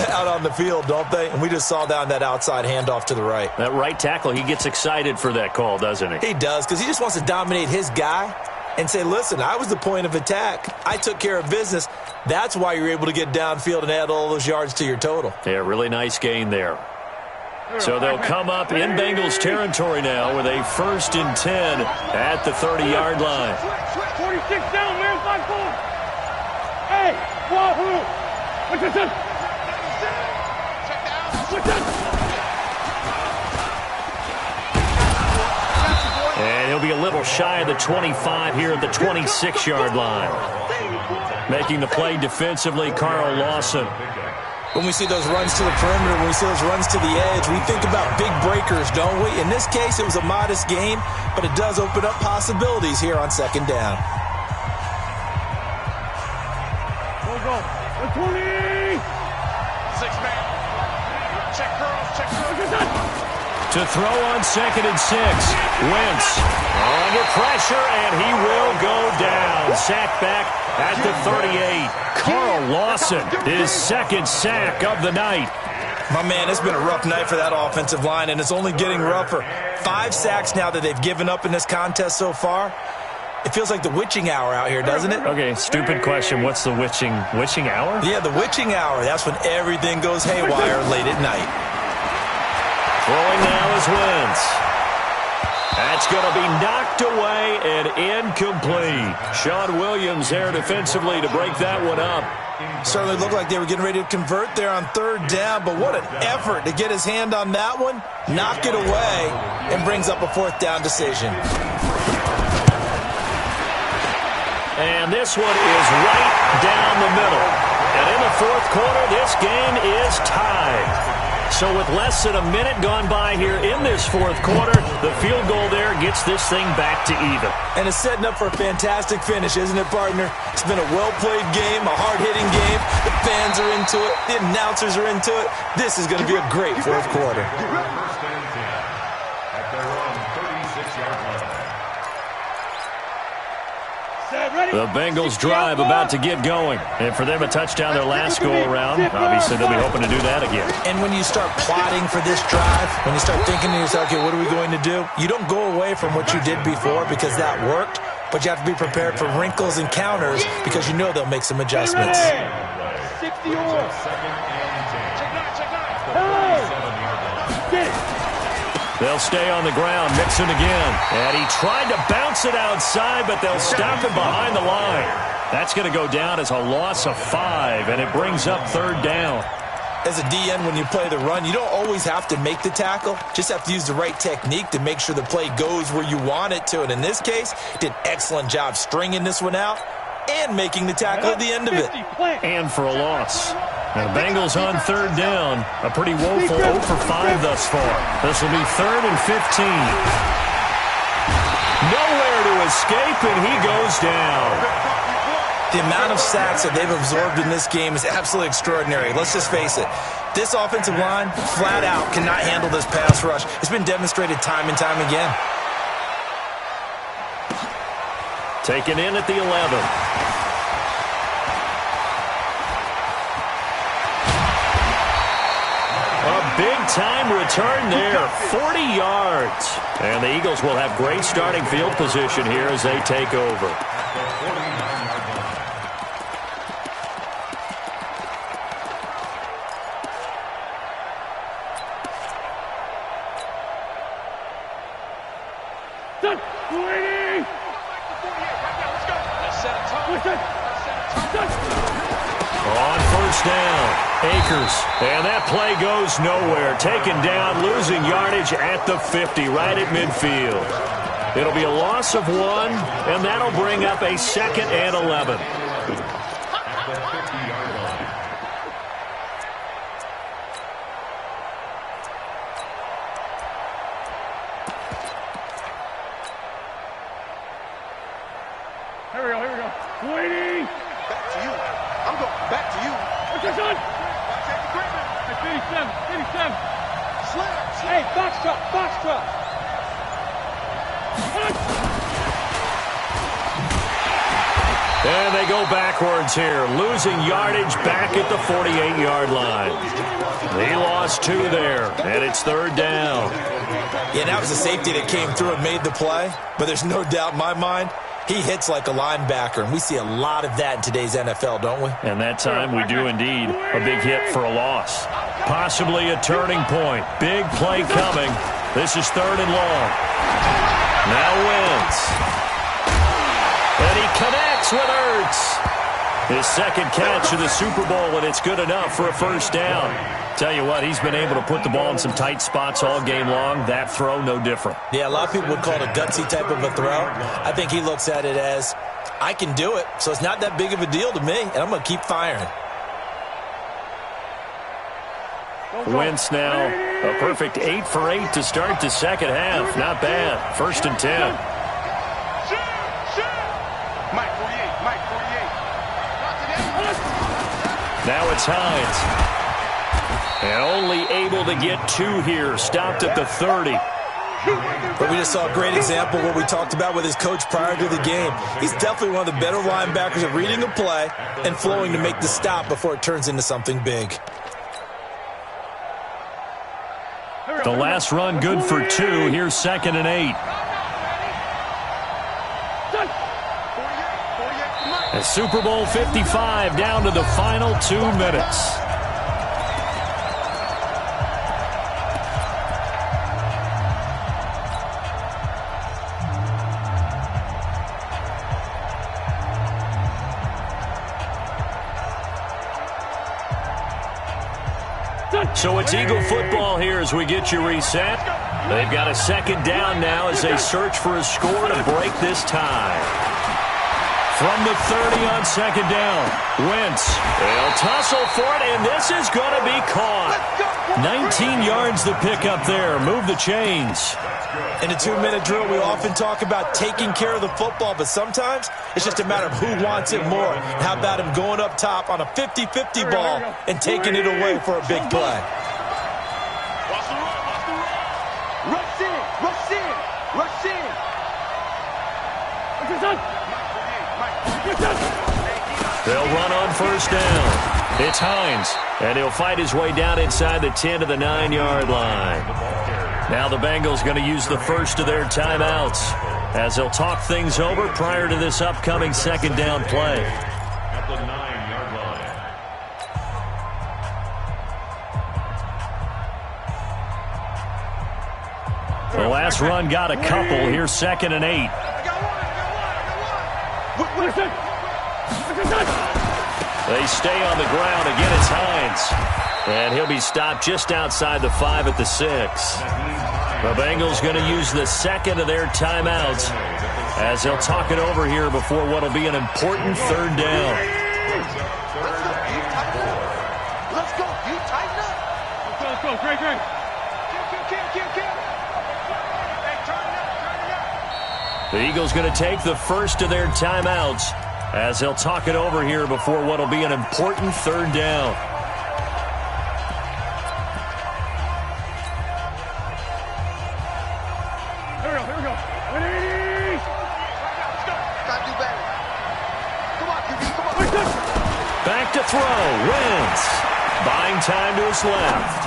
out on the field, don't they? And we just saw down that outside handoff to the right. That right tackle, he gets excited for that call, doesn't he? He does, because he just wants to dominate his guy and say, listen, I was the point of attack. I took care of business. That's why you're able to get downfield and add all those yards to your total. Yeah, really nice gain there. So they'll come up in Bengals territory now with a first and 10 at the 30-yard line. 46 down, where's my ball? Hey, wahoo! What's this? And he'll be a little shy of the 25 here at the 26-yard line. Making the play defensively, Carl Lawson. When we see those runs to the perimeter, when we see those runs to the edge, we think about big breakers, don't we? In this case, it was a modest gain, but it does open up possibilities here on second down. Go. 20! 6-man. Check curls. To throw on 2nd and 6. Wentz under pressure, and he will go down. Sack back at the 38. Carl Lawson, his 2nd sack of the night. My man, it's been a rough night for that offensive line, and it's only getting rougher. 5 sacks now that they've given up in this contest so far. It feels like the witching hour out here, doesn't it? Okay, stupid question. What's the witching hour? Yeah, the witching hour. That's when everything goes haywire late at night. Throwing now is Wentz. That's going to be knocked away and incomplete. Sean Williams there defensively to break that one up. Certainly looked like they were getting ready to convert there on 3rd down, but what an effort to get his hand on that one, knock it away, and brings up a 4th down decision. And this one is right down the middle. And in the 4th quarter, this game is tied. So with less than a minute gone by here in this 4th quarter, the field goal there gets this thing back to even. And it's setting up for a fantastic finish, isn't it, partner? It's been a well-played game, a hard-hitting game. The fans are into it. The announcers are into it. This is going to be a great 4th quarter. First and 10 at their own 36-yard line. The Bengals drive about to get going. And for them, a touchdown their last go-around. Obviously, they'll be hoping to do that again. And when you start plotting for this drive, when you start thinking to yourself, okay, what are we going to do? You don't go away from what you did before because that worked, but you have to be prepared for wrinkles and counters because you know they'll make some adjustments. 60 or. They'll stay on the ground. Mixon again. And he tried to bounce it outside, but they'll stop him behind the line. That's going to go down as a loss of 5, and it brings up 3rd down. As a DN, when you play the run, you don't always have to make the tackle. Just have to use the right technique to make sure the play goes where you want it to. And in this case, did an excellent job stringing this one out and making the tackle at the end of it. And for a loss. Now, the Bengals on 3rd down. A pretty woeful 0 for 5 thus far. This will be 3rd and 15. Nowhere to escape, and he goes down. The amount of sacks that they've absorbed in this game is absolutely extraordinary. Let's just face it. This offensive line, flat out, cannot handle this pass rush. It's been demonstrated time and time again. Taken in at the 11. A big-time return there, 40 yards. And the Eagles will have great starting field position here as they take over. On 1st down, Akers, and that play goes nowhere. Taken down, losing yardage at the 50, right at midfield. It'll be a loss of 1, and that'll bring up a 2nd and 11. At the 50-yard line. Here we go. Waiting. Back to you. I'm going back to you. What's your son? Take the grip. Hey, 57. Slip. Hey, box truck. And they go backwards here, losing yardage back at the 48-yard line. He lost 2 there, and it's 3rd down. Yeah, that was a safety that came through and made the play, but there's no doubt in my mind, he hits like a linebacker, and we see a lot of that in today's NFL, don't we? And that time we do indeed. A big hit for a loss. Possibly a turning point. Big play coming. This is 3rd and long. Now Wentz. And he connects with Ertz. His 2nd catch of the Super Bowl, and it's good enough for a 1st down. Tell you what, he's been able to put the ball in some tight spots all game long. That throw, no different. Yeah, a lot of people would call it a gutsy type of a throw. I think he looks at it as, I can do it, so it's not that big of a deal to me, and I'm going to keep firing. Wentz now, a perfect 8 for 8 to start the second half. Not bad. 1st and 10. Mike 48, Mike 48. Now it's Hines. And only able to get 2 here. Stopped at the 30. But we just saw a great example of what we talked about with his coach prior to the game. He's definitely one of the better linebackers at reading a play and flowing to make the stop before it turns into something big. The last run good for 2. Here's 2nd and 8. And Super Bowl 55 down to the final 2 minutes. So it's Eagle football here as we get you reset. They've got a 2nd down now as they search for a score to break this tie. From the 30 on 2nd down, Wentz. They'll tussle for it, and this is going to be caught. 19 yards to pick up there. Move the chains. In a 2-minute drill, we often talk about taking care of the football, but sometimes it's just a matter of who wants it more. How about him going up top on a 50-50 ball and taking it away for a big play? Watch the run, watch the run. Rush in, rush in, rush in. They'll run on 1st down. It's Hines, and he'll fight his way down inside the 10 to the 9-yard line. Now the Bengals going to use the first of their timeouts as they'll talk things over prior to this upcoming 2nd down play. At the 9-yard line. The last run got a couple. Here's 2nd and 8. They stay on the ground. Again, it's Hines. And he'll be stopped just outside the 5 at the 6. The Bengals going to use the 2nd of their timeouts as they'll talk it over here before what will be an important 3rd down. Let's go. You tighten up. Let's go. Great. Kill. Hey, turn it up. The Eagles going to take the first of their timeouts as they'll talk it over here before what will be an important 3rd down. Here we go. Gotta do better. Come on, QB, come on. Back to throw. Wentz. Buying time to his left.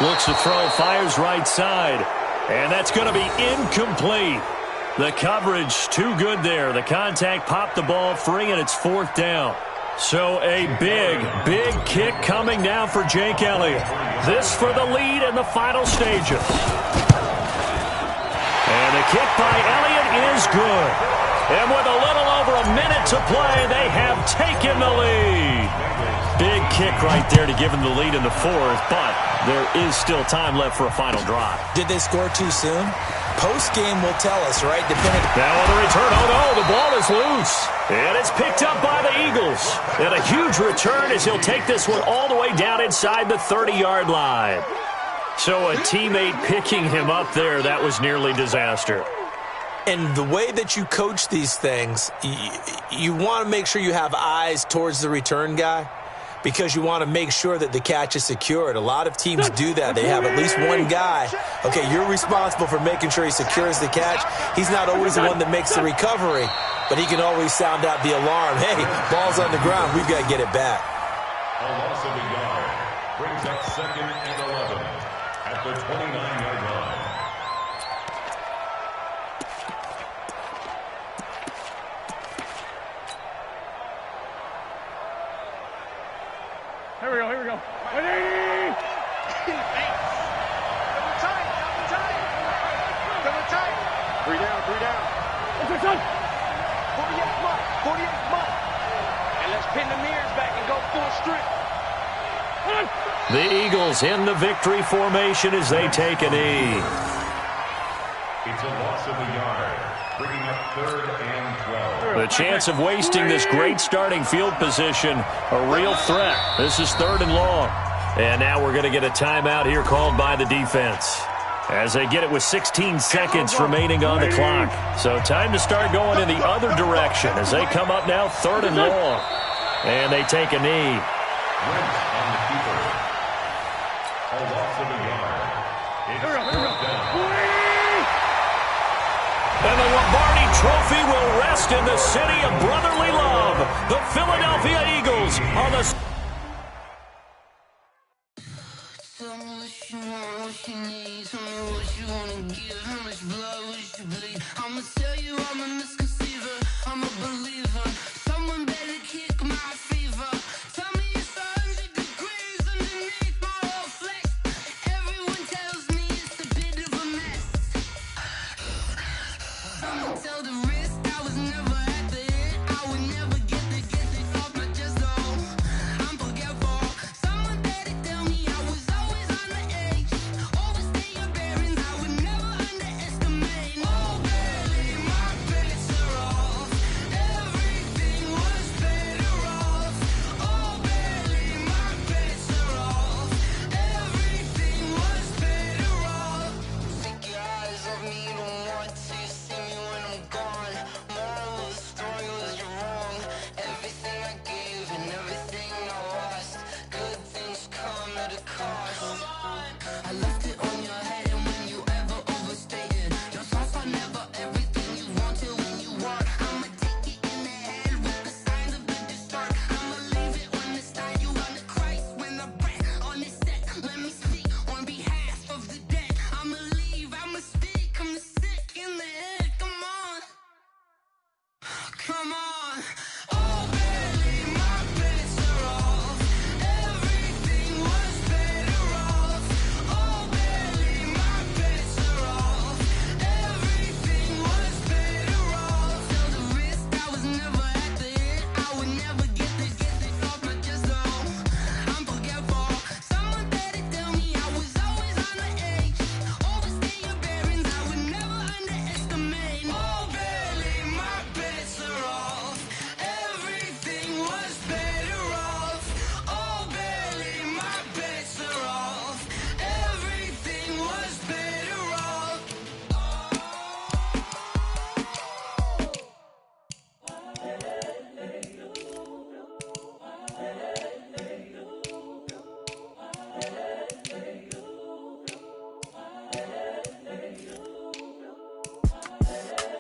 Looks to throw, fires right side. And that's going to be incomplete. The coverage too good there. The contact popped the ball free, and it's 4th down. So a big kick coming now for Jake Elliott. This for the lead in the final stages. And the kick by Elliott is good. And with a little over a minute to play, they have taken the lead. Big kick right there to give them the lead in the 4th, but there is still time left for a final drive. Did they score too soon? Post-game will tell us, right? Depending. Now on the return, oh no, the ball is loose. And it's picked up by the Eagles. And a huge return as he'll take this one all the way down inside the 30-yard line. So a teammate picking him up there, that was nearly disaster. And the way that you coach these things, you want to make sure you have eyes towards the return guy because you want to make sure that the catch is secured. A lot of teams do that. They have at least one guy. Okay, you're responsible for making sure he secures the catch. He's not always the one that makes the recovery, but he can always sound out the alarm. Hey, ball's on the ground. We've got to get it back. A loss of a yard brings up 2nd and 11 at the 29-yard line. Here we go. 180! Double tight. 3 down. 48 months. And let's pin the mirrors back and go full strip. The Eagles in the victory formation as they take a knee. It's a loss of a yard, bringing up 3rd and 12. The chance of wasting this great starting field position, a real threat. This is 3rd and long. And now we're going to get a timeout here called by the defense, as they get it with 16 seconds remaining on the clock. So time to start going in the other direction as they come up now 3rd and long. And they take a knee. Went on the keeper. A loss of a yard. It's 4th down. And the Lombardi Trophy will rest in the city of brotherly love. The Philadelphia Eagles on the... Tell me what you want, what you need. Tell me what you wanna give. How much blood would you bleed? I'ma tell you I'm a misconceiver. I'm a believer. Someone better kick my fever. Tell me it's 100 degrees underneath my whole flesh. Everyone tells me it's a bit of a mess. Someone tell the risk I was never at the end. I would never get this off my chest. Oh, I'm forgetful. Someone better tell me I was always on the edge. Overstay your bearings, I would never underestimate. Oh, barely my bets are off. Everything was better off. Oh, barely my bets are off. Everything was better off. Take your eyes off me, don't want to see me when I'm gone. Moral of the story was you're wrong. Everything I gave and everything I lost. Good things come at a cost. I left it on your head, and when you ever overstay it, your thoughts are never everything you want till when you want. I'ma take it in the head with the signs of the distort. I'ma leave it on the side. You on the Christ when the breath on this set. Let me speak on behalf of the dead. I'ma leave, I'ma speak. I'm the sick in the head. Come on, come on. Oh, barely my bets are off. Everything was better off. Oh, barely my bets are off. Everything was better off. Tell the risk I was never at the end. I would never get this off my chest. Oh, I'm forgetful. Someone better tell me I was always on the edge. Overstay your bearings, I would never underestimate. Oh, barely my bets are off. Everything was better off. Oh, barely my bets are off. Everything was better off.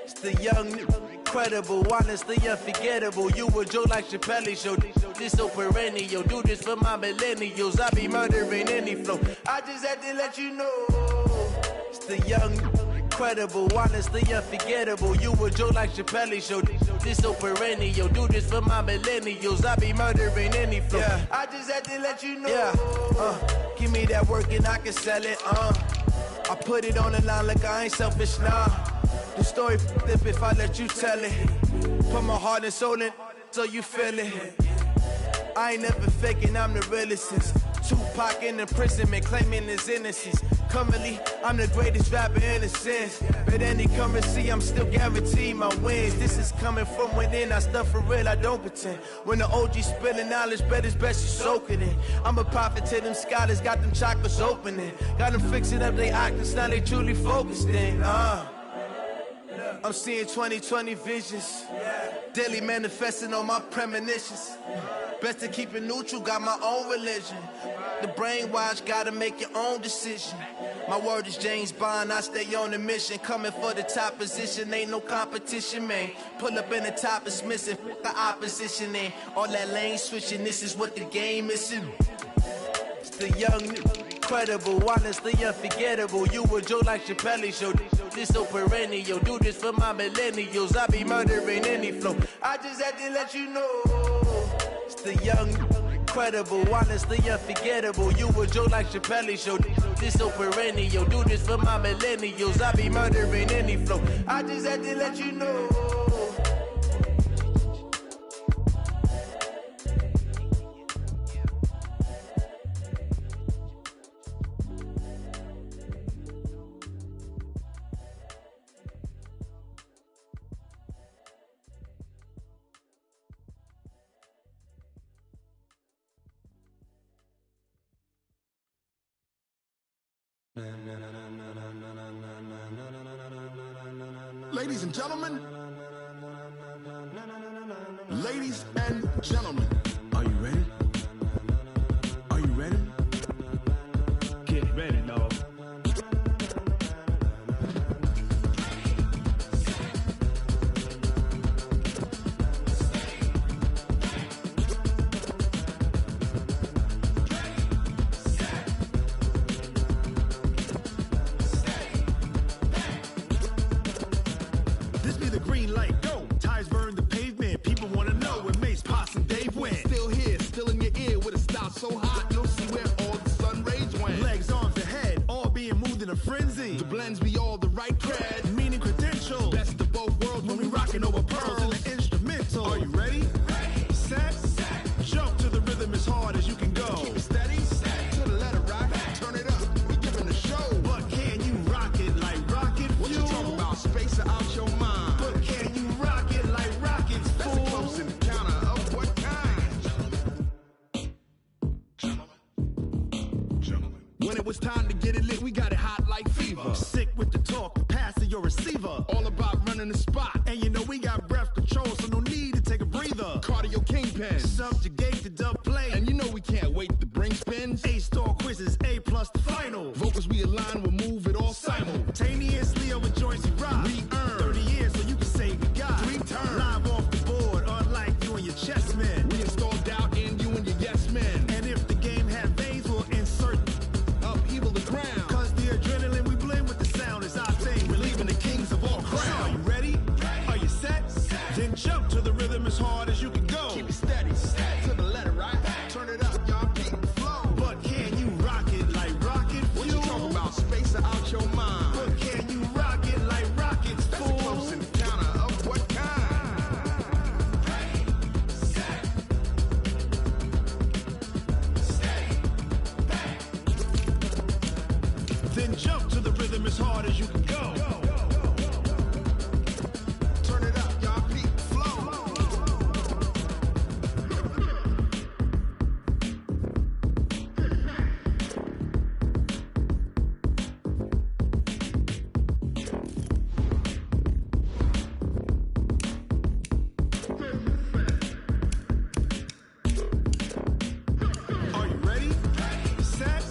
It's the young, incredible, honestly unforgettable. You a Joe like Chappelle show. This so perennial. Do this for my millennials. I be murdering any flow. I just had to let you know. It's the young, incredible, honestly unforgettable. You a Joe like Chappelle show. This so perennial. Do this for my millennials. I be murdering any flow. Yeah. I just had to let you know. Yeah. Give me that work and I can sell it. I put it on the line like I ain't selfish, nah. The story flip if I let you tell it. Put my heart and soul in so you feel it. I ain't never faking, I'm the realest since Tupac in imprisonment, claiming his innocence. Currently, I'm the greatest rapper in a sense. But any currency, I'm still guaranteed my wins. This is coming from within, I stuff for real, I don't pretend. When the OG spilling knowledge, bet it's best you soak it in. I'm a prophet to them scholars, got them chakras opening. Got them fixing up they octaves, now they truly focused in. I'm seeing 2020 visions. Daily manifesting on my premonitions. Best to keep it neutral, got my own religion. The brainwash, gotta make your own decision. My word is James Bond, I stay on the mission. Coming for the top position, ain't no competition, man. Pull up in the top, it's missing, the opposition in. All that lane switching, this is what the game is in. It's the young, incredible, honestly unforgettable. You a Joe like Chappelle show. This so perennial. Do this for my millennials. I be murdering any flow. I just had to let you know. It's the young, incredible, honestly unforgettable. You a Joe like Chappelle show. This so perennial. Do this for my millennials. I be murdering any flow. I just had to let you know. Ladies and gentlemen. Ladies and gentlemen. Are you ready? Are you ready? Get ready, dog. This be the green light, go. Tires burn the pavement. People wanna know where Mace, Potts, and Dave went. Still here, still in your ear with a style so hot, you'll see where all the sun rays went. Legs, arms, and head, all being moved in a frenzy. The blends be all the right cred, meaning credentials. Best of both worlds when we rockin' over pearls in the instrumental. Are you ready? Set, jump to the rhythm as hard as you can go. Keep it steady, to the letter right, turn it up, we giving the show. But can you rock it like rocket fuel? What you talking about, space or out your mind? But can you rock it like rockets, fool? That's a close encounter of what kind? Gentlemen. When it was time to get it lit, we got it hot like fever. Sick with the talk, pass to your receiver. All about running the spot. And you know we got breath control, so no need to take a breather. Cardio kingpin, subjugate the dub play. And you know we can't wait to bring spins. A-star quizzes, A+ the final. Vocals we align, we'll move it all simultaneously over joints we rock. We earn 30 years so you can say we got 3 turns. Live off the board, unlike you and your chess men. We install doubt in you and your yes men. And if the game had veins, we'll insert upheaval the ground. Cause the adrenaline we blend with the sound is our thing. We're leaving the kings of all crowns. Are you ready? Are you set? Then jump to the rhythm as hard as you can go. Keep it steady, to the letter right. Turn it up, y'all keep the flow. But can you rock it like rocket fuel? What you talking about, space or out your mind? But can you rock it like rockets, fool? That's a close encounter of what kind? Then jump to the rhythm as hard as you can go. Turn it up, y'all keep the flow. Are you ready? Set,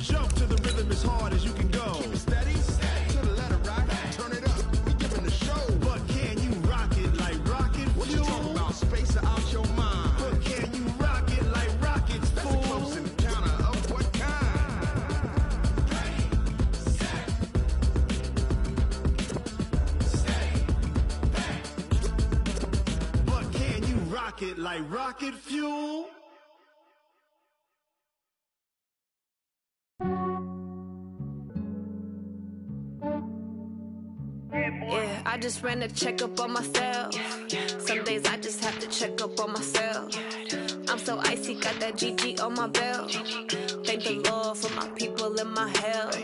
jump to the rhythm as hard as you can go. Keep it steady, to the letter right. Turn it up, we giving the show. But can you rock it like rocket fuel? What you talking about, space or out your mind? But can you rock it like rockets, fool? That's a close encounter of what kind? But can you rock it like rocket fuel? Yeah, I just ran a checkup on myself. Some days I just have to check up on myself. I'm so icy, got that GG on my belt. Thank the Lord for my people in my health.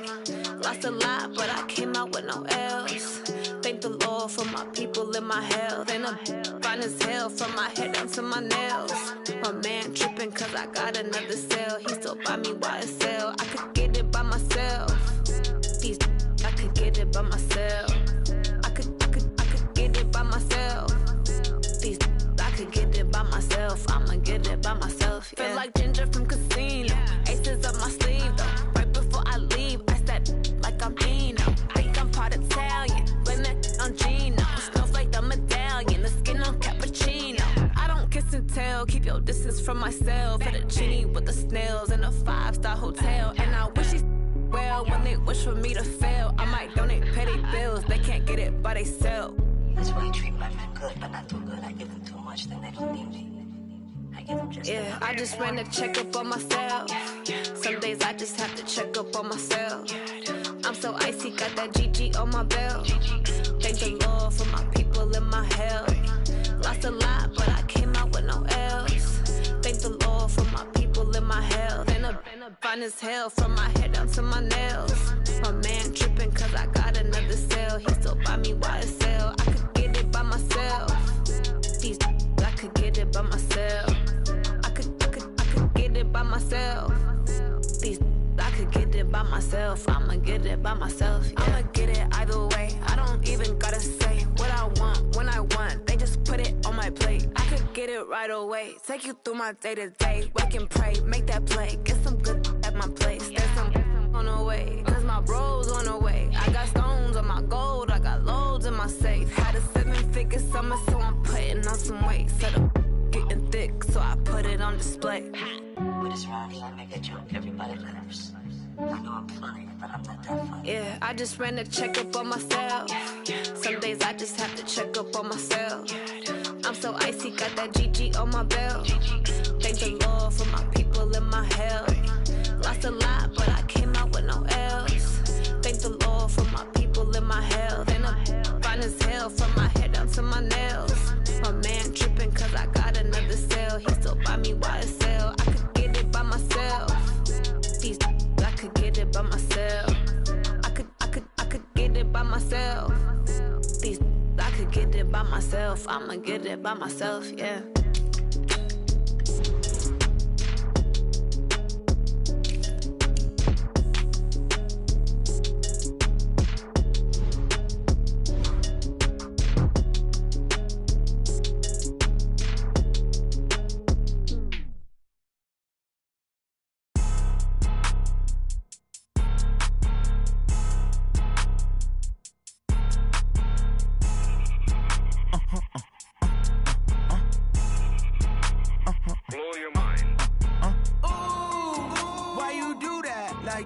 Lost a lot, but I came out with no else. Thank the Lord for my people in my health. And I'm fine as hell from my head down to my nails. My man tripping cause I got another cell. He still buy me YSL. I could get it by myself. These I could get it by myself. I could get it by myself. These I could get it by myself. I'ma get it by myself. Yeah. Feel like Ginger from Casino. Aces up my sleeve though. Right before I leave, I step like I'm Dino. Think I'm part Italian. Blame that on Gino. Smells like the medallion. The skin on cappuccino. I don't kiss and tell. Keep your distance from myself. Fettuccine with the snails in a 5-star hotel. And I wish he's well when they wish for me to fail. I might donate petty bills. They can't get it by themselves. That's why you treat my men good, but not too good. I give them too much, then they don't need me. I give them just yeah, I just ran a checkup on myself. Some days I just have to check up on myself. I'm so icy, got that GG on my belt. Thank the Lord for my people in my health. Lost a lot, but I came out with no else. Thank the Lord for my people in my health. And I'm fine as hell from my head down to my nails. My man tripping cause I got another cell. He still buy me YSL. I could get it by myself. These I could get it by myself. I could get it by myself. These I could get it by myself. I'ma get it by myself. Yeah. I'ma get it either way. I don't even gotta say what I want when I want. They just put it on my plate. I could get it right away. Take you through my day to day. Wake and pray, make that play. Get some good at my place. There's some on the way. Cause my bro's on the way. I got stones on my gold. I got loads in my safe. Had a 7-figure summer, so I'm putting on some weight. Set up getting thick, so I put it on display. With this round here, I make a joke. Everybody laughs. I know I'm funny, but I'm not that funny. Yeah, I just ran a checkup on myself. Some days I just have to check up on myself. I'm so icy, got that GG on my belt. Thank the Lord for my people in my health. Lost a lot, but I came out with no L's. Thank the Lord for my people in my health. And I'm fine as hell from my head down to my nails. My man tripping cause I got another sale. He still buy me YSL. I could get it by myself. These I could get it by myself. I could get it by myself. These I could get it by myself. I'ma get it by myself, yeah.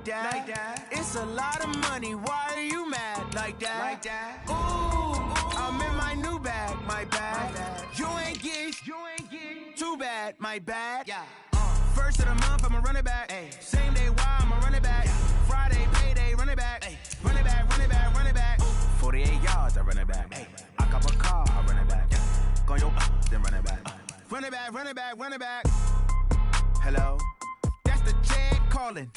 Like that. It's a lot of money. Why are you mad like that? Ooh, I'm in my new bag, my bad. You ain't get too bad, my bad. Yeah. First of the month, I'ma run it back. Ay. Same day, why I'ma run it back. Yeah. Friday, payday, run it back. Ay. Run it back, run it back, run it back. 48 yards, I run it back. Ay. I cop a car, I run it back. Yeah. Go your then run it back. Run it back, run it back, run it back. Hello? That's the check calling.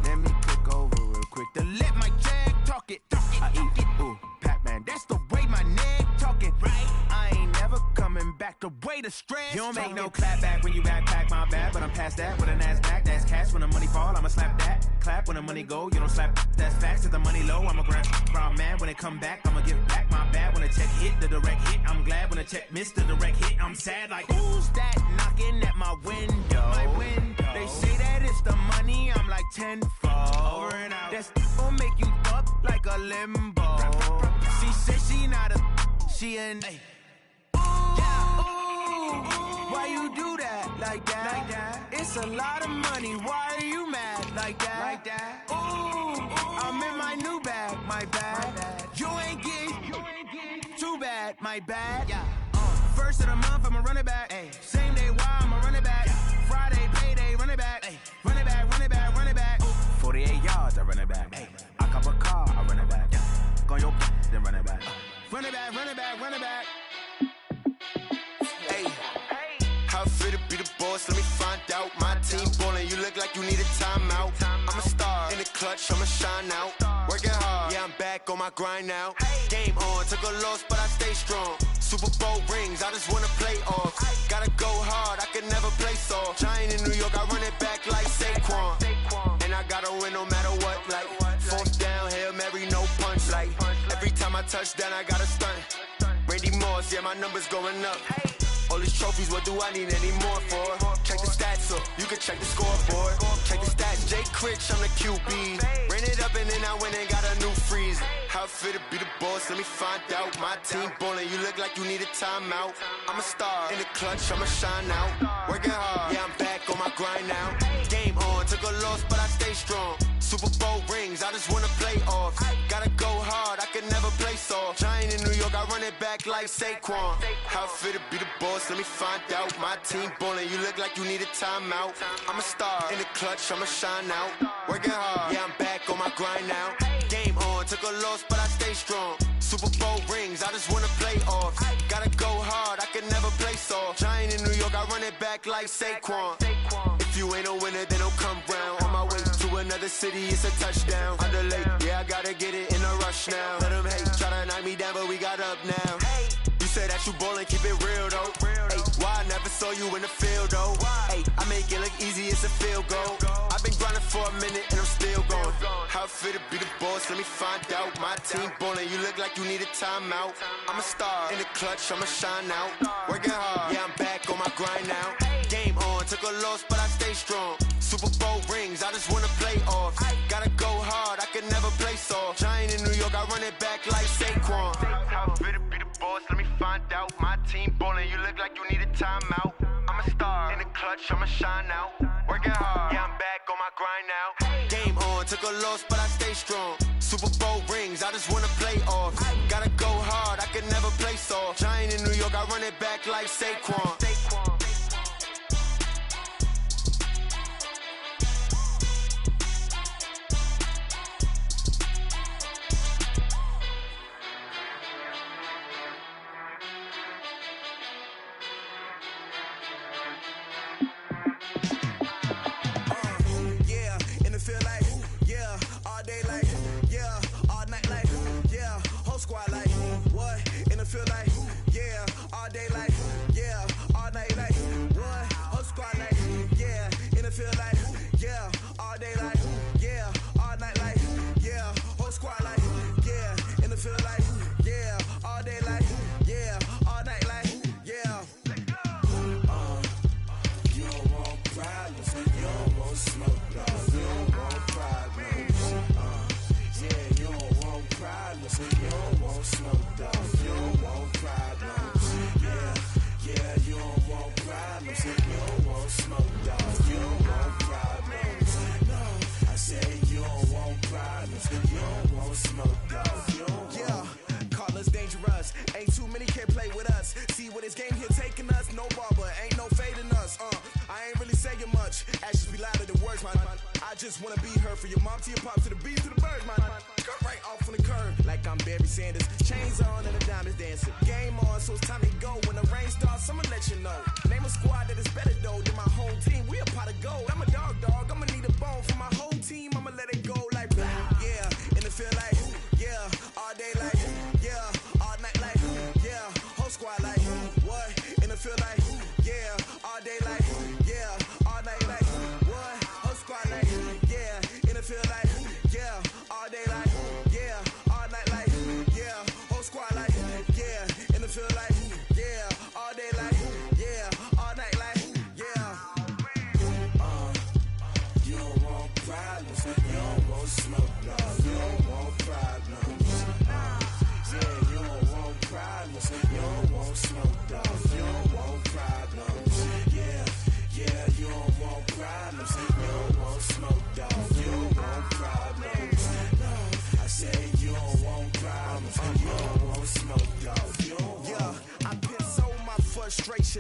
Let me click over real quick to let my check talk it. I eat it, ooh, Pac-Man. That's the way my neck talking. Right? I ain't never coming back. The way the stress. You don't make no clap back when you backpack, my bad. But I'm past that with a NASDAQ. That's cash when the money fall. I'ma slap that. Clap when the money go. You don't slap. That's facts. If the money low, I'ma grab. Brown man when it come back, I'ma give back my bad. When the check hit, the direct hit. I'm glad when the check missed the direct hit. I'm sad like who's that knocking at my window? My window. They say that it's the money. I'm like tenfold. Over and out. That's gon' make you up like a limbo. She said she not a. She an. Ay. Why you do that like that? It's a lot of money. Why are you mad like that? Ooh, I'm in my new bag, my bad. You ain't get too bad, my bad. Yeah. First of the month, I'ma run it back. Ay. Same day, why I'ma run it back. Yeah. Friday, payday, run it back. Ay. Run it back, run it back, run it back. 48 yards, I run it back. Ay. I cop a car, I run it back. Yeah. Go your then run it back. Run it back, run it back, run it back. How fit to be the boss, let me find out. My team ballin', you look like you need a timeout. I'm a star, in the clutch, I'ma shine out. Working hard, yeah, I'm back on my grind now. Game on, took a loss, but I stay strong. Super Bowl rings, I just wanna play off. Gotta go hard, I can never play soft. Giant in New York, I run it back like Saquon. And I gotta win no matter what, like fourth down, Hail Mary, no punch. Like every time I touch down, I gotta stunt. Randy Moss, yeah, my numbers going up. All these trophies, what do I need any more for? Check the stats up, you can check the scoreboard. Check the stats, Jake Critch, I'm the QB. Ran it up and then I went and got a new freeze. How fit to be the boss, let me find out. My team ballin', you look like you need a timeout. I'm a star, in the clutch, I'ma shine out. Working hard, yeah, I'm back on my grind now. Game on, took a loss, but I stay strong. Super Bowl rings, I just wanna play off. Gotta go hard, I can never play soft. Giant in New York, I run it back like Saquon. How fit to be the boss, let me find out. My team ballin', you look like you need a timeout. I'm a star, in the clutch, I'ma shine out. Working hard, yeah, I'm back on my grind now. Game on, took a loss, but I stay strong. Super Bowl rings, I just wanna play off. Gotta go hard, I can never play soft. Giant in New York, I run it back like Saquon. If you ain't a winner, then don't come round. On my way to another city, it's a touchdown. Underlay, yeah, I gotta get it in a rush now. Let them hate, try to knock me down, but we got up now. You say that you ballin', keep it real though. Hey, why I never saw you in the field though? Hey, I make it look easy, it's a field goal. I've been grinding for a minute and I'm still fit to be the boss, let me find out. My team ballin', you look like you need a timeout. I'm a star in the clutch, I'ma shine out. Working hard, yeah, I'm back on my grind now. Game on, took a loss, but I stay strong. Super Bowl rings, I just wanna play off. Gotta go hard, I can never play soft. Giant in New York, I run it back like Saquon. How fit to be the boss, let me find out. My team ballin', you look like you need a timeout. I'm a star in the clutch, I'ma shine out. Working hard, yeah, I'm back on my grind now. Game on, took a loss, but I stay strong. Super Bowl rings, I just wanna play off. Gotta go hard, I can never play soft. Giant in New York, I run it back like Saquon.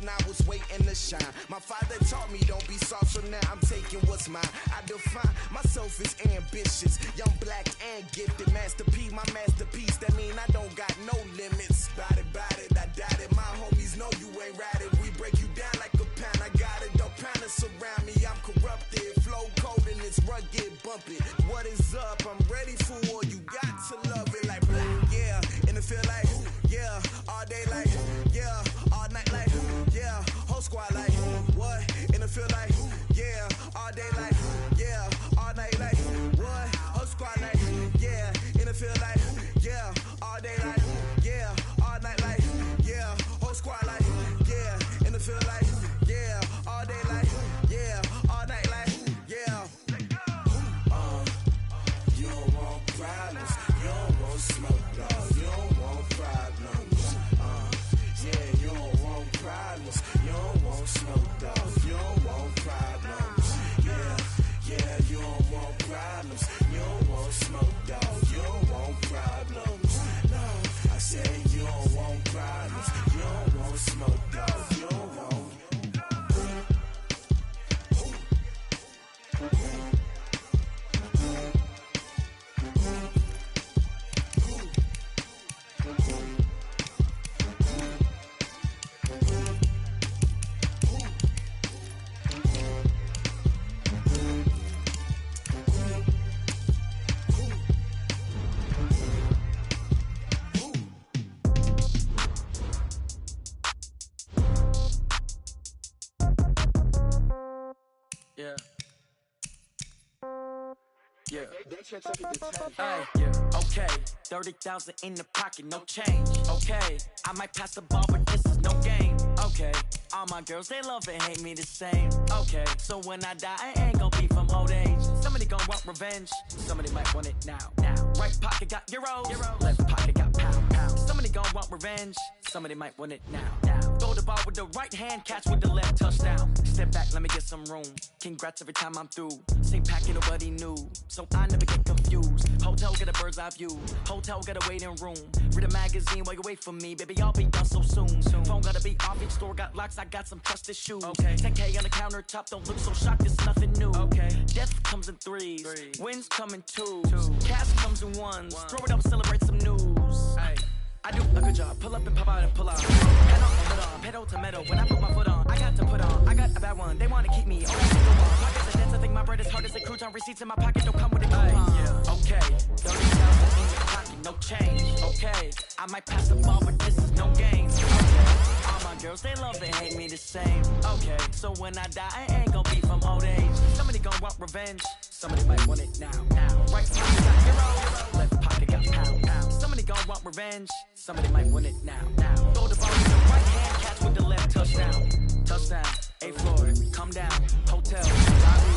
I was waiting to shine. My father taught me don't be soft, so now I'm taking what's mine. I define myself as ambitious, young, black, and gifted. Masterpiece, my masterpiece. That mean I don't got no limits. Bout it, I doubt it. My homies know you ain't ratted. We break you down like a pound. I got it, don't pound it surround me. I'm corrupted, flow cold and it's rugged, bump it. What is up? I'm ready for war. You got to love it like black, yeah. And it feel like, yeah, all day like, yeah, all night like, yeah, whole squad like, what? And it feel like, yeah, all day like, yeah, all night like, what? Whole squad like, yeah, and it feel like, yeah, all day like, yeah, all night like, yeah, whole squad like, yeah, and it feel like, yeah, all day like, yeah, all night like, yeah. You don't want problems, you don't want smoke, dog, you don't want problems. Yeah, you don't want problems, you don't want smoke, dog, you don't want problems. Yeah, you don't want problems, you don't want smoke, dog, you don't want problems. No, I said you don't want problems, you don't want smoke, dog, you don't want. Yeah. Hey, yeah. Okay. 30,000 in the pocket, no change. Okay. I might pass the ball, but this is no game. Okay. All my girls, they love and hate me the same. Okay. So when I die, I ain't gonna be from old age. Somebody gon' want revenge. Somebody might want it now. Right pocket got euros. Left pocket got pound. Somebody gon' want revenge. Somebody might want it now. Throw the ball with the right hand, catch with the left, touchdown. Step back, let me get some room. Congrats every time I'm through. Same packet, nobody knew, so I never get confused. Hotel got a bird's eye view. Hotel got a waiting room. Read a magazine while you wait for me, baby. I'll be done so soon. Phone gotta be off, each store got locks. I got some trusted shoes. Okay. 10K on the countertop, don't look so shocked. It's nothing new. Okay. Death comes in threes. Wins come in twos. Cash comes in ones. Throw it up, celebrate some news. Hey. I do a good job, pull up and pop out and pull out. Head on, foot on, pedal to metal. When I put my foot on, I got to put on. I got a bad one, they wanna keep me on. Pockets and dents, I think my bread is hard as a crouton. Receipts in my pocket don't come with a coupon. Yeah. Okay, 30,000 in your pocket, no change. Okay, I might pass the ball, but this is no game. Okay, all my girls, they love and hate me the same. Okay, so when I die, I ain't gonna be from old age. Somebody gon' want revenge. Somebody might want it now. Right pocket got euros. Left pocket got pound. Somebody gon' want revenge. Somebody might want it now. Throw the ball with the right hand, catch with the left, touchdown. Touchdown, 8th floor, come down, hotel, lobby.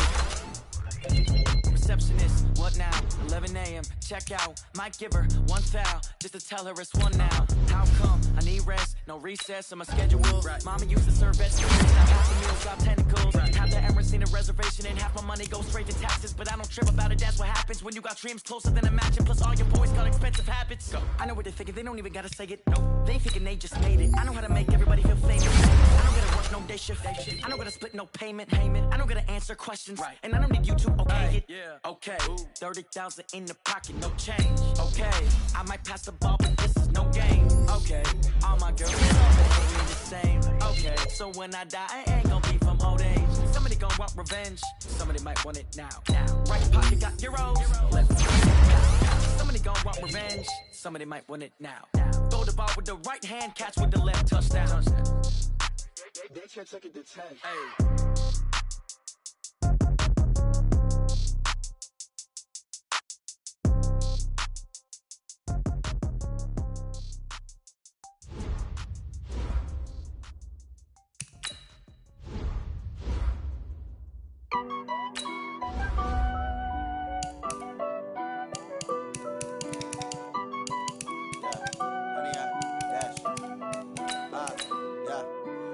Receptionist, what now? 11 a.m., check out. Might give her one foul, just to tell her it's one now. How come? I need rest, no recess on my schedule. Right. Mama used to serve vegetables, now half the meals got tentacles. Right. Half the Emirates seen a reservation and half my money goes straight to taxes. But I don't trip about it, that's what happens when you got dreams closer than imagine. Plus all your boys got expensive habits. Go. I know what they're thinking, they don't even gotta say it. No, they thinking they just made it. I know how to make everybody feel famous. I don't gotta work no day shift. I don't gotta split no payment. I don't gotta answer questions. Right. And I don't need you to okay it. Yeah. Okay, 30,000 in the pocket, no change. Okay, I might pass the ball, but this is no game. Okay, all my girls, they love and hate me the same. Okay, so when I die, I ain't gonna be from old age. Somebody gon' want revenge. Somebody might want it now. Right pocket got euros. Left pocket got pound. Somebody gon' want revenge. Somebody might want it now. Throw the ball with the right hand, catch with the left, touchdown. They can't take it to 10. Hey.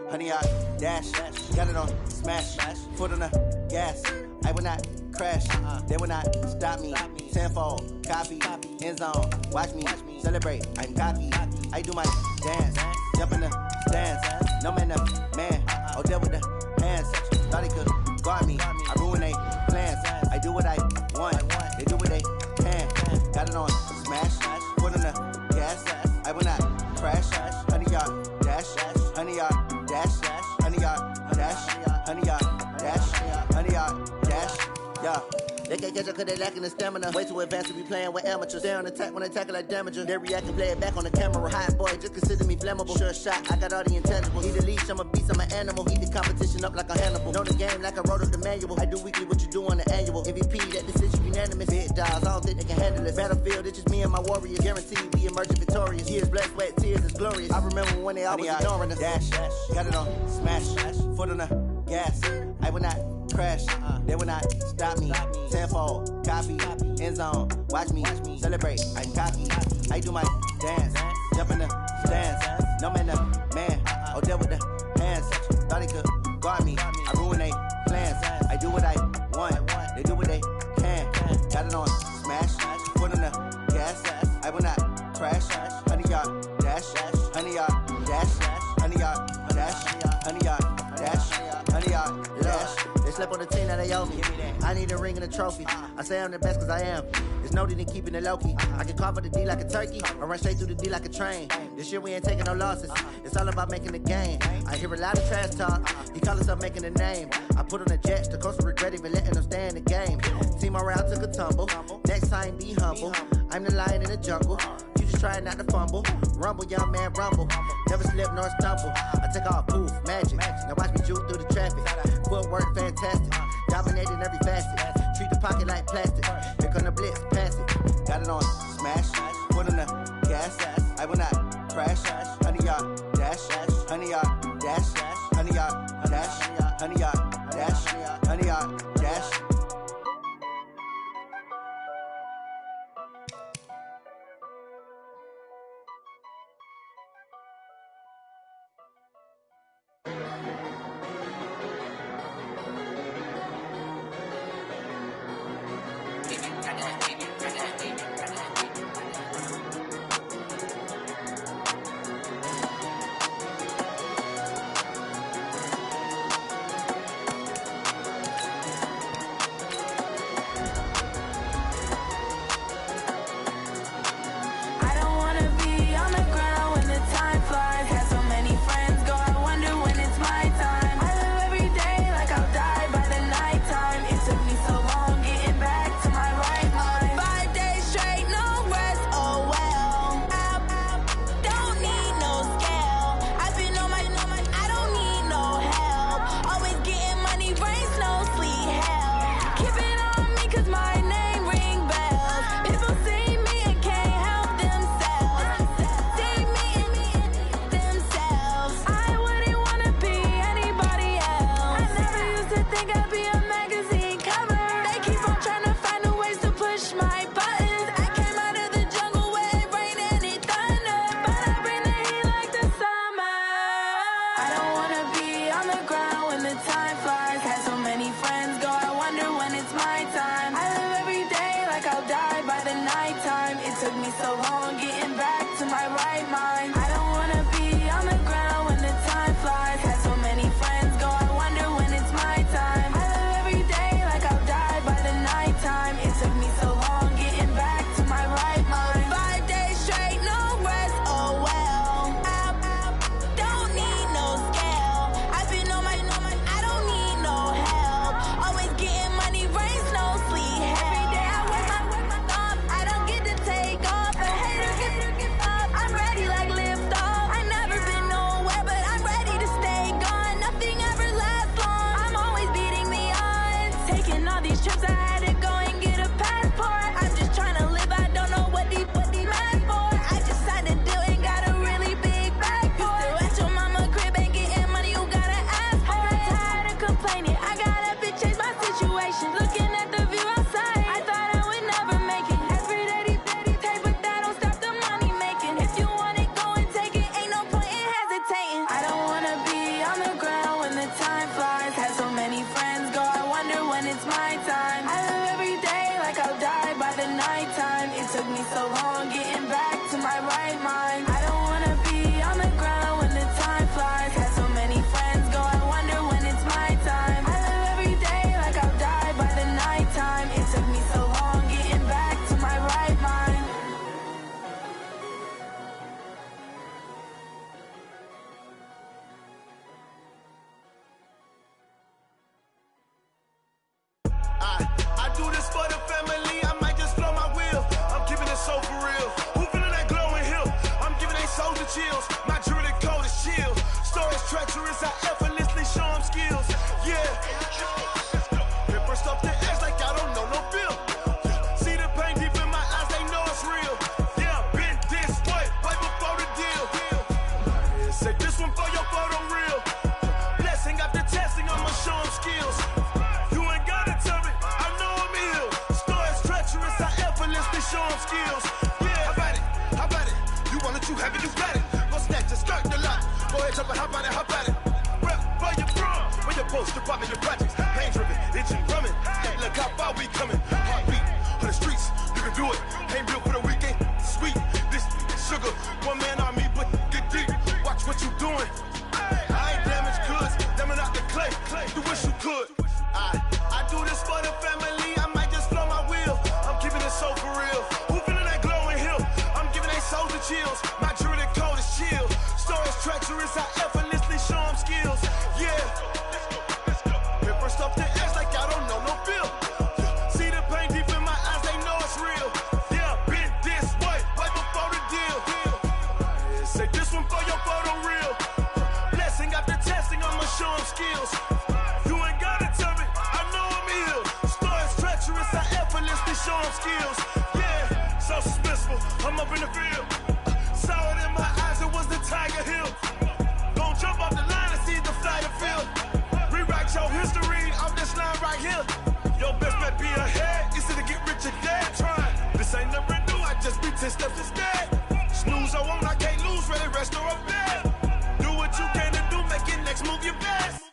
Honey, I dash, got it on smash, foot on the gas. I will not crash, they will not stop me. Tenfold, copy, end zone, watch me celebrate. I'm cocky, I do my dance, jump in the stands. No man, man, oh there with the hands. Thought he could guard me, I ruin they plans. I do what I want, they do what they can. Got it on smash, foot on the gas. I will not crash, honey, y'all dash, honey, y'all dash, honey, y'all dash, honey, y'all dash, honey, y'all dash, yeah. They can't catch up cause they lacking the stamina. Way too advanced to be playing with amateurs. They on attack when they tackle like damager. They react and play it back on the camera. Hot boy, just consider me flammable. Sure shot, I got all the intangibles. Need a leash, I'm a beast, I'm an animal. Eat the competition up like a Hannibal. Know the game like I wrote up the manual. I do weekly what you do on the annual. MVP, that decision unanimous. Big dogs, I don't think they can handle it. Battlefield, it's just me and my warriors. Guaranteed we emerging victorious. Years, blood, sweat, tears, it's glorious. I remember when they always ignoring us. Dash, got it on smash, foot on the gas. I will not crash, they will not stop me. Tenfold, copy, end zone, watch me celebrate. I'm cocky, I do my dance, jump in the stands. No man, man, oh there with the hands. Thought he could guard me, I ruin they plans. I do what I want, they do what they can. Got it on smash, foot on the gas. I will not crash, honey y'all dash, honey y'all dash, honey y'all dash, honey y'all dash, honey y'all dash. They slept on the team that they owe me. I need a ring and a trophy. I say I'm the best cause I am. There's no need in keeping it low-key. I can carve up the D like a turkey or run straight through the D like a train. This year we ain't taking no losses. It's all about making the game. I hear a lot of trash talk. He call himself making a name. I put on the Jets. The coach will regret even letting them stay in the game. Team morale took a tumble. Next time be humble. I'm the lion in the jungle. You just trying not to fumble. Rumble, young man, rumble. Never slip nor stumble. I take off, poof, magic. Now watch me juke through the traffic. Footwork fantastic. Dominating every facet. treat the pocket like plastic. Here come the blitz, pass it. Got it on smash, put on the gas. I will not crash. Honey yard dash, honey yard dash, honey yard dash, honey yard dash, honey yard dash. effortlessly showing skills. Yeah, so suspenseful, I'm up in the field. Saw it in my eyes, it was the Tiger Hill. Gon' jump off the line and see the fly the field. Rewrite your history off this line right here. Your best bet be ahead, easy to get rich or dead trying. This ain't never new, I just be 10 steps instead. Snooze I won't, I can't lose, ready, rest or up bed. Do what you can to do, make your next move your best.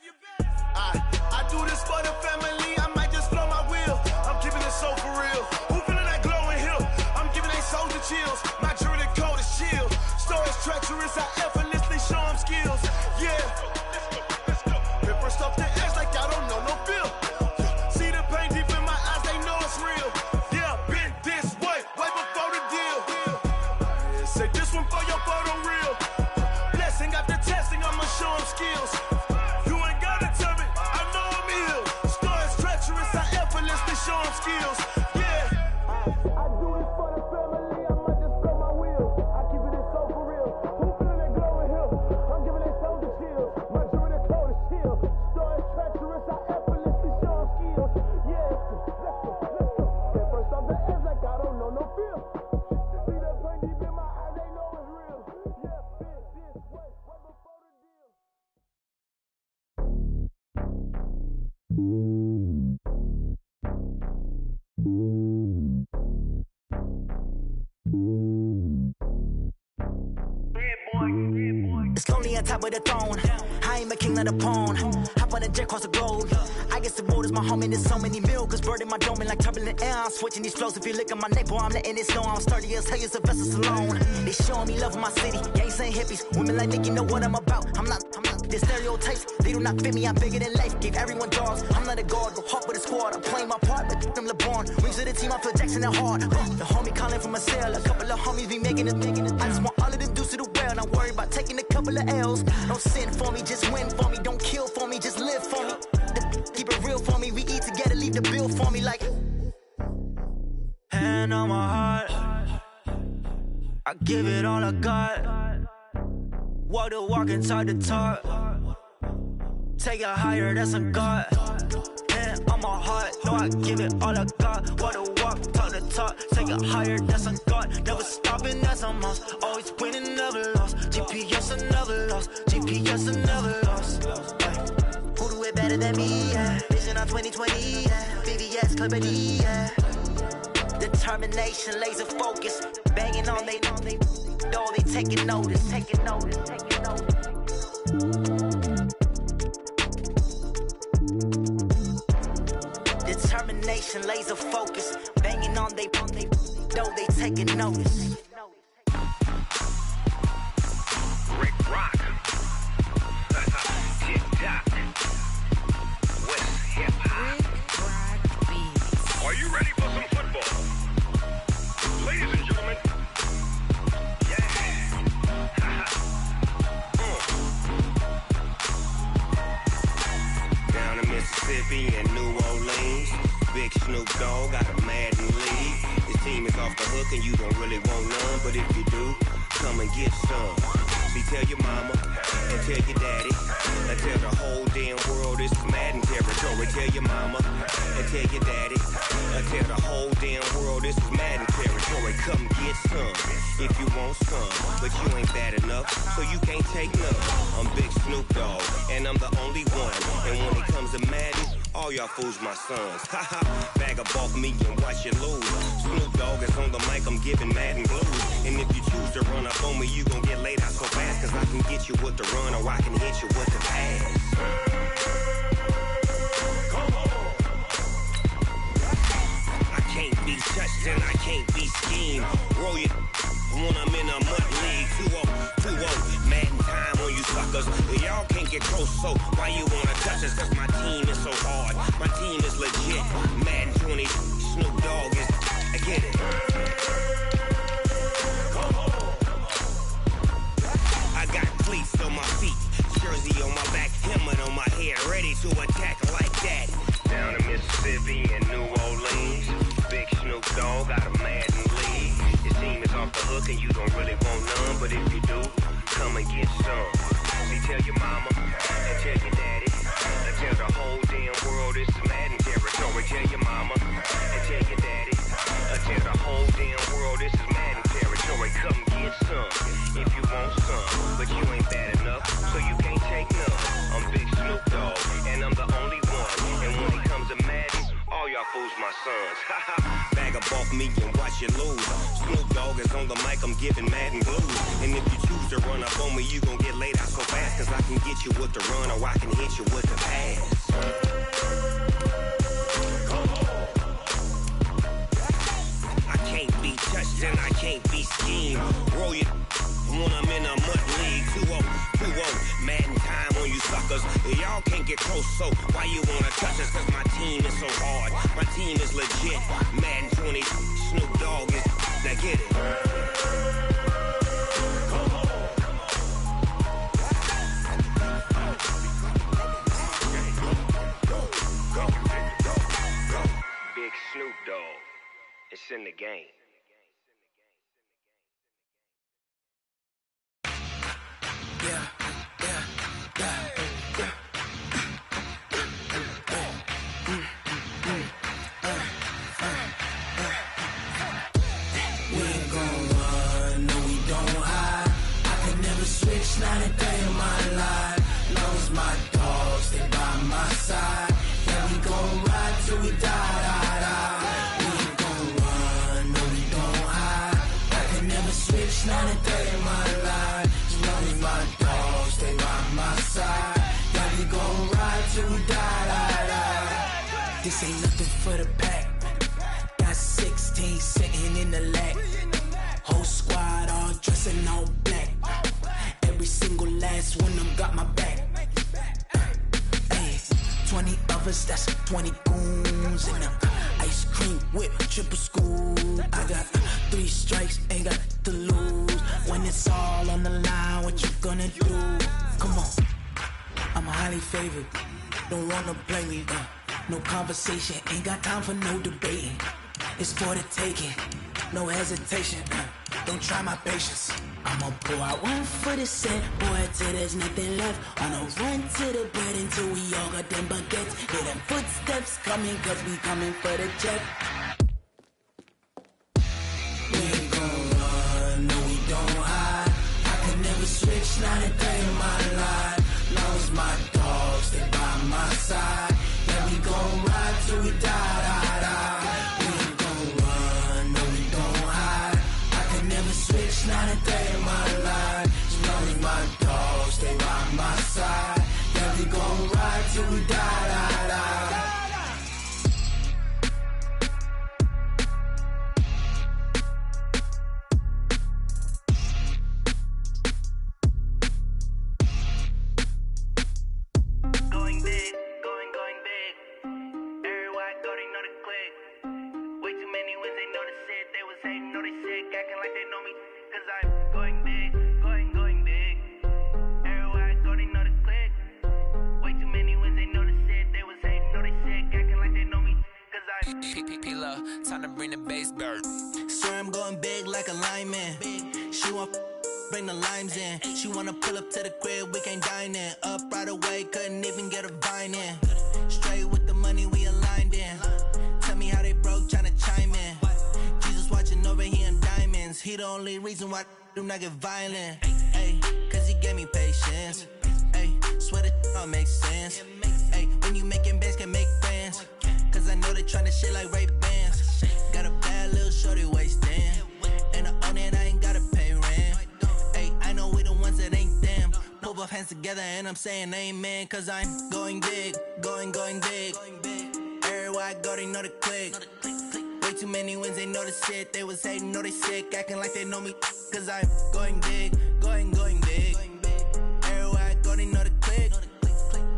I do this for the family, I might just blow my wheel. I'm keeping it so for real. Who feeling that glowing hill? I'm giving they soldier chills. My jewelry code is chill. Stories treacherous, I effortlessly show them skills. Yeah. Hit first off the edge like I don't know no feel. See the pain deep in my eyes, they know it's real. Yeah, been this way before the deal. Say this one for your photo reel. Blessing after testing, I'ma show them skills. You ain't gotta tell me, I know I'm ill. Stories treacherous, I effortlessly show them skills. Yeah. I do this for the family, I might just blow my wheel. I keep it so for real. Who feeling that glowing hill? I'm giving they soldier chills. My jewelry code is chill. Stories treacherous, I effortlessly show them skills. Yeah. Let's go. Get first off the edge like I don't know no feel. See the pain deep in my eyes, they know it's real. Yeah, been this way before the deal. It's lonely on top of the throne. I ain't a king of the pawn. Hop on a jet across the globe. I guess the world is my home and there's so many miracles burning my dome and like turbulent air. I'm switching these flows. If you look at my neck, boy, I'm letting it snow. I'm sturdy as hell, it's a vessel alone. They showing me love in my city. Gangs ain't hippies. Women like Nicky know what I'm about. I'm not the stereotypes. They do not fit me. I'm bigger than life. Gave everyone dogs. I'm not a guard. Go hard with a squad. I'm playing my part like them LeBron. Rings to the team. I feel Jackson and hard. The homie calling from a cell. A couple of homies be making it. I just want all of them dudes to do well. Not worry about taking a couple of L's. Don't sin for me, just win for me. Don't kill for me, just live for me. Keep it real for me. We eat together, leave the bill for me like. Hand on my heart, I give it all I got. Walk the walk and talk the talk. Take it higher, that's a God. Hand on my heart, no, I give it all I got. Walk the walk, talk the talk. Take it higher, that's a God. Never stopping, that's a must. Always winning, never lost. GPS, I never lost. GPS, I never lost. Who do it better than me? Yeah. Vision on 2020. Yeah. VVS, Clipper D. Yeah. Determination, laser focus. Banging on they door, they taking notice. Taking notice. Determination, laser focus. Banging on they door, they taking notice. Rick Rock. Tick-tock. West hip-hop. Are you ready for some football? Ladies and gentlemen. Yeah. Down in Mississippi and New Orleans, Big Snoop Dogg got a Madden league. His team is off the hook and you don't really want none, but if you do, come and get some. See, tell your mama and tell your daddy and tell the whole damn world this is Madden territory. Tell your mama and tell your daddy and tell the whole damn world this is Madden territory. Come get some if you want some, but you ain't bad enough, so you can't take none. I'm Big Snoop Dogg and I'm the only one. And when it comes to Madden, all y'all fools my sons. Haha, bag of off me and watch you lose. Snoop Dogg is on the mic, I'm giving Madden blues. And if you choose to run up on me, you gon' get laid out so fast. Cause I can get you with the run or I can hit you with the pass. Come on. I can't be touched and I can't be schemed. Roll you when I'm in a mud league. 2-0, Madden time on you suckers. Y'all can't get close, so why you wanna touch us? Cause my team is so hard. My team is legit. Madden 20, Snoop Dogg is. I get it. I got cleats on my feet, jersey on my back, helmet on my head, ready to attack like that. Down in Mississippi and New Orleans, Big Snoop Dogg got a Madden league. His team is off the hook and you don't really want none, but if you do, come and get some. See, tell your mama and tell your daddy and tell the whole damn world this is Madden territory. Tell your mama and tell your daddy jump off me and watch you lose. Snoop Dogg is on the mic, I'm giving Madden blues. And if you choose to run up on me, you gon' get laid out so fast. Cause I can get you with the run or I can hit you with the pass. I can't be touched and I can't be schemed. Roll you when I'm in a mud league. 2-0, 2-0, Madden time on you suckers. Y'all can't get close, so why you wanna touch us? Cause my team is so hard, my team is legit. Madden 20, Snoop Dogg is, now get it. Big Snoop Dogg, it's in the game. Not a day in my life. Long as my dogs stay by my side. Yeah, we gon' ride till we die. We ain't gon' run, no, we don't hide. I can never switch, not a day in my life. As long as my dogs stay by my side. Yeah, we gon' ride till we die. This ain't nothing for the pack. Got 16 sitting in the lap. Whole squad all dressing all black. Every single last one of them got my back. Ay, 20 of us, that's 20 goons. And ice cream whip, triple scoop. I got 3 strikes, ain't got to lose. When it's all on the line, what you gonna do? Come on, I'm highly favored. Don't wanna play me, no conversation. Ain't got time for no debating. It's for the taking, no hesitation. Don't try my patience. I'ma pour out one for the set, boy, till there's nothing left. On a run to the bread until we all got them baguettes. Hear them footsteps coming, cause we coming for the check. We ain't gon' run, no, we don't hide. I can never switch, not a day in my life. Long as my dogs stay by my side. Yeah, we gon' ride till we die. We ain't gon' run, no, we don't hide. I can never switch, not a day in my life. As long as my dogs stay by my side. Yeah, we gon' ride till we die. Going big, going big. Everywhere I go, they know the click. Way too many wins, they know the shit. They was hating, know they sick, acting like they know me. Cause I'm going big, going big. Everywhere I go, they know the click. Way too many wins, they know the shit. They was hating, know they sick, acting like they know me. Cause I'm P-P-P-Love, time to bring the bass bird. Swear I'm going big like a lineman. She want bring the limes in. She wanna pull up to the crib, we can't dine in. Up right away, couldn't even get a vine in. Straight with the money we aligned in. Tell me how they broke, tryna chime in. Jesus watching over here in diamonds. He the only reason why do not get violent. Ay, cause he gave me patience. Ay, swear that all makes sense. Ay, when you making bands, can make friends. Cause I know they tryna shit like Ray Bans. Got a bad little shorty wasting. And I own it, I ain't gotta pay rent. Ay, I know we the ones that ain't them. Pull both hands together and I'm saying amen. Cause I'm going big, going big. Everywhere I go, they know the click. Way too many wins, they know the shit. They was hating, know they sick, acting like they know me. Cause I'm going big, going big. Everywhere I go, they know the click.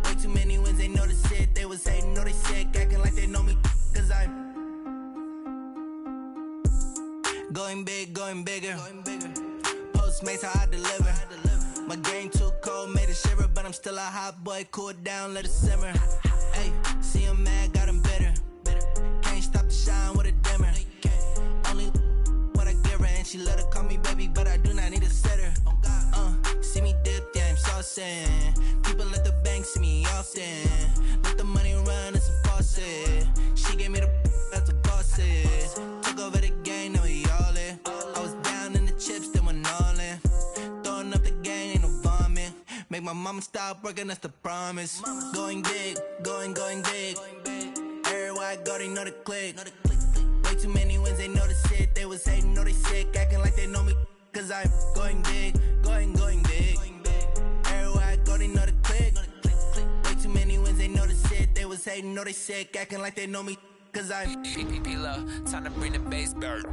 Way too many wins, they know the shit. They was hating, know they sick, acting like they know me. Cause I'm going big, going bigger. Postmates, how I deliver. My game too cold, made it shiver. But I'm still a hot boy, cool it down, let it simmer. Hey, see him mad, got him bitter. Can't stop the shine with a dimmer. Only what I give her, and she let her call me baby, but I do not need a sitter. See me dip, yeah, I'm saucing. People at the bank see me often. Let the money run, it's a faucet. She gave me the that's a boss it. Took over the game, now we all in. I was down in the chips, then went all in. Throwing up the gang, ain't no vomit. Make my mama stop working, that's the promise. Going big, going big. Everywhere I go, they know the click. Way too many wins, they cause I'm going big, going big. Everywhere I go, they know the click. Way too many wins, they know the shit. They was hating, know they sick, acting like they know me, cause I'm P-Lo, time to bring the bass back.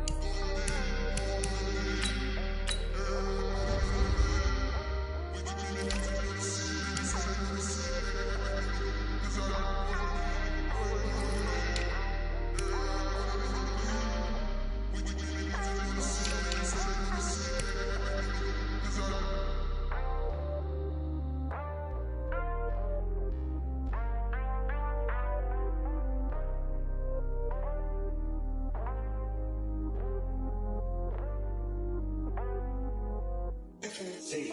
See.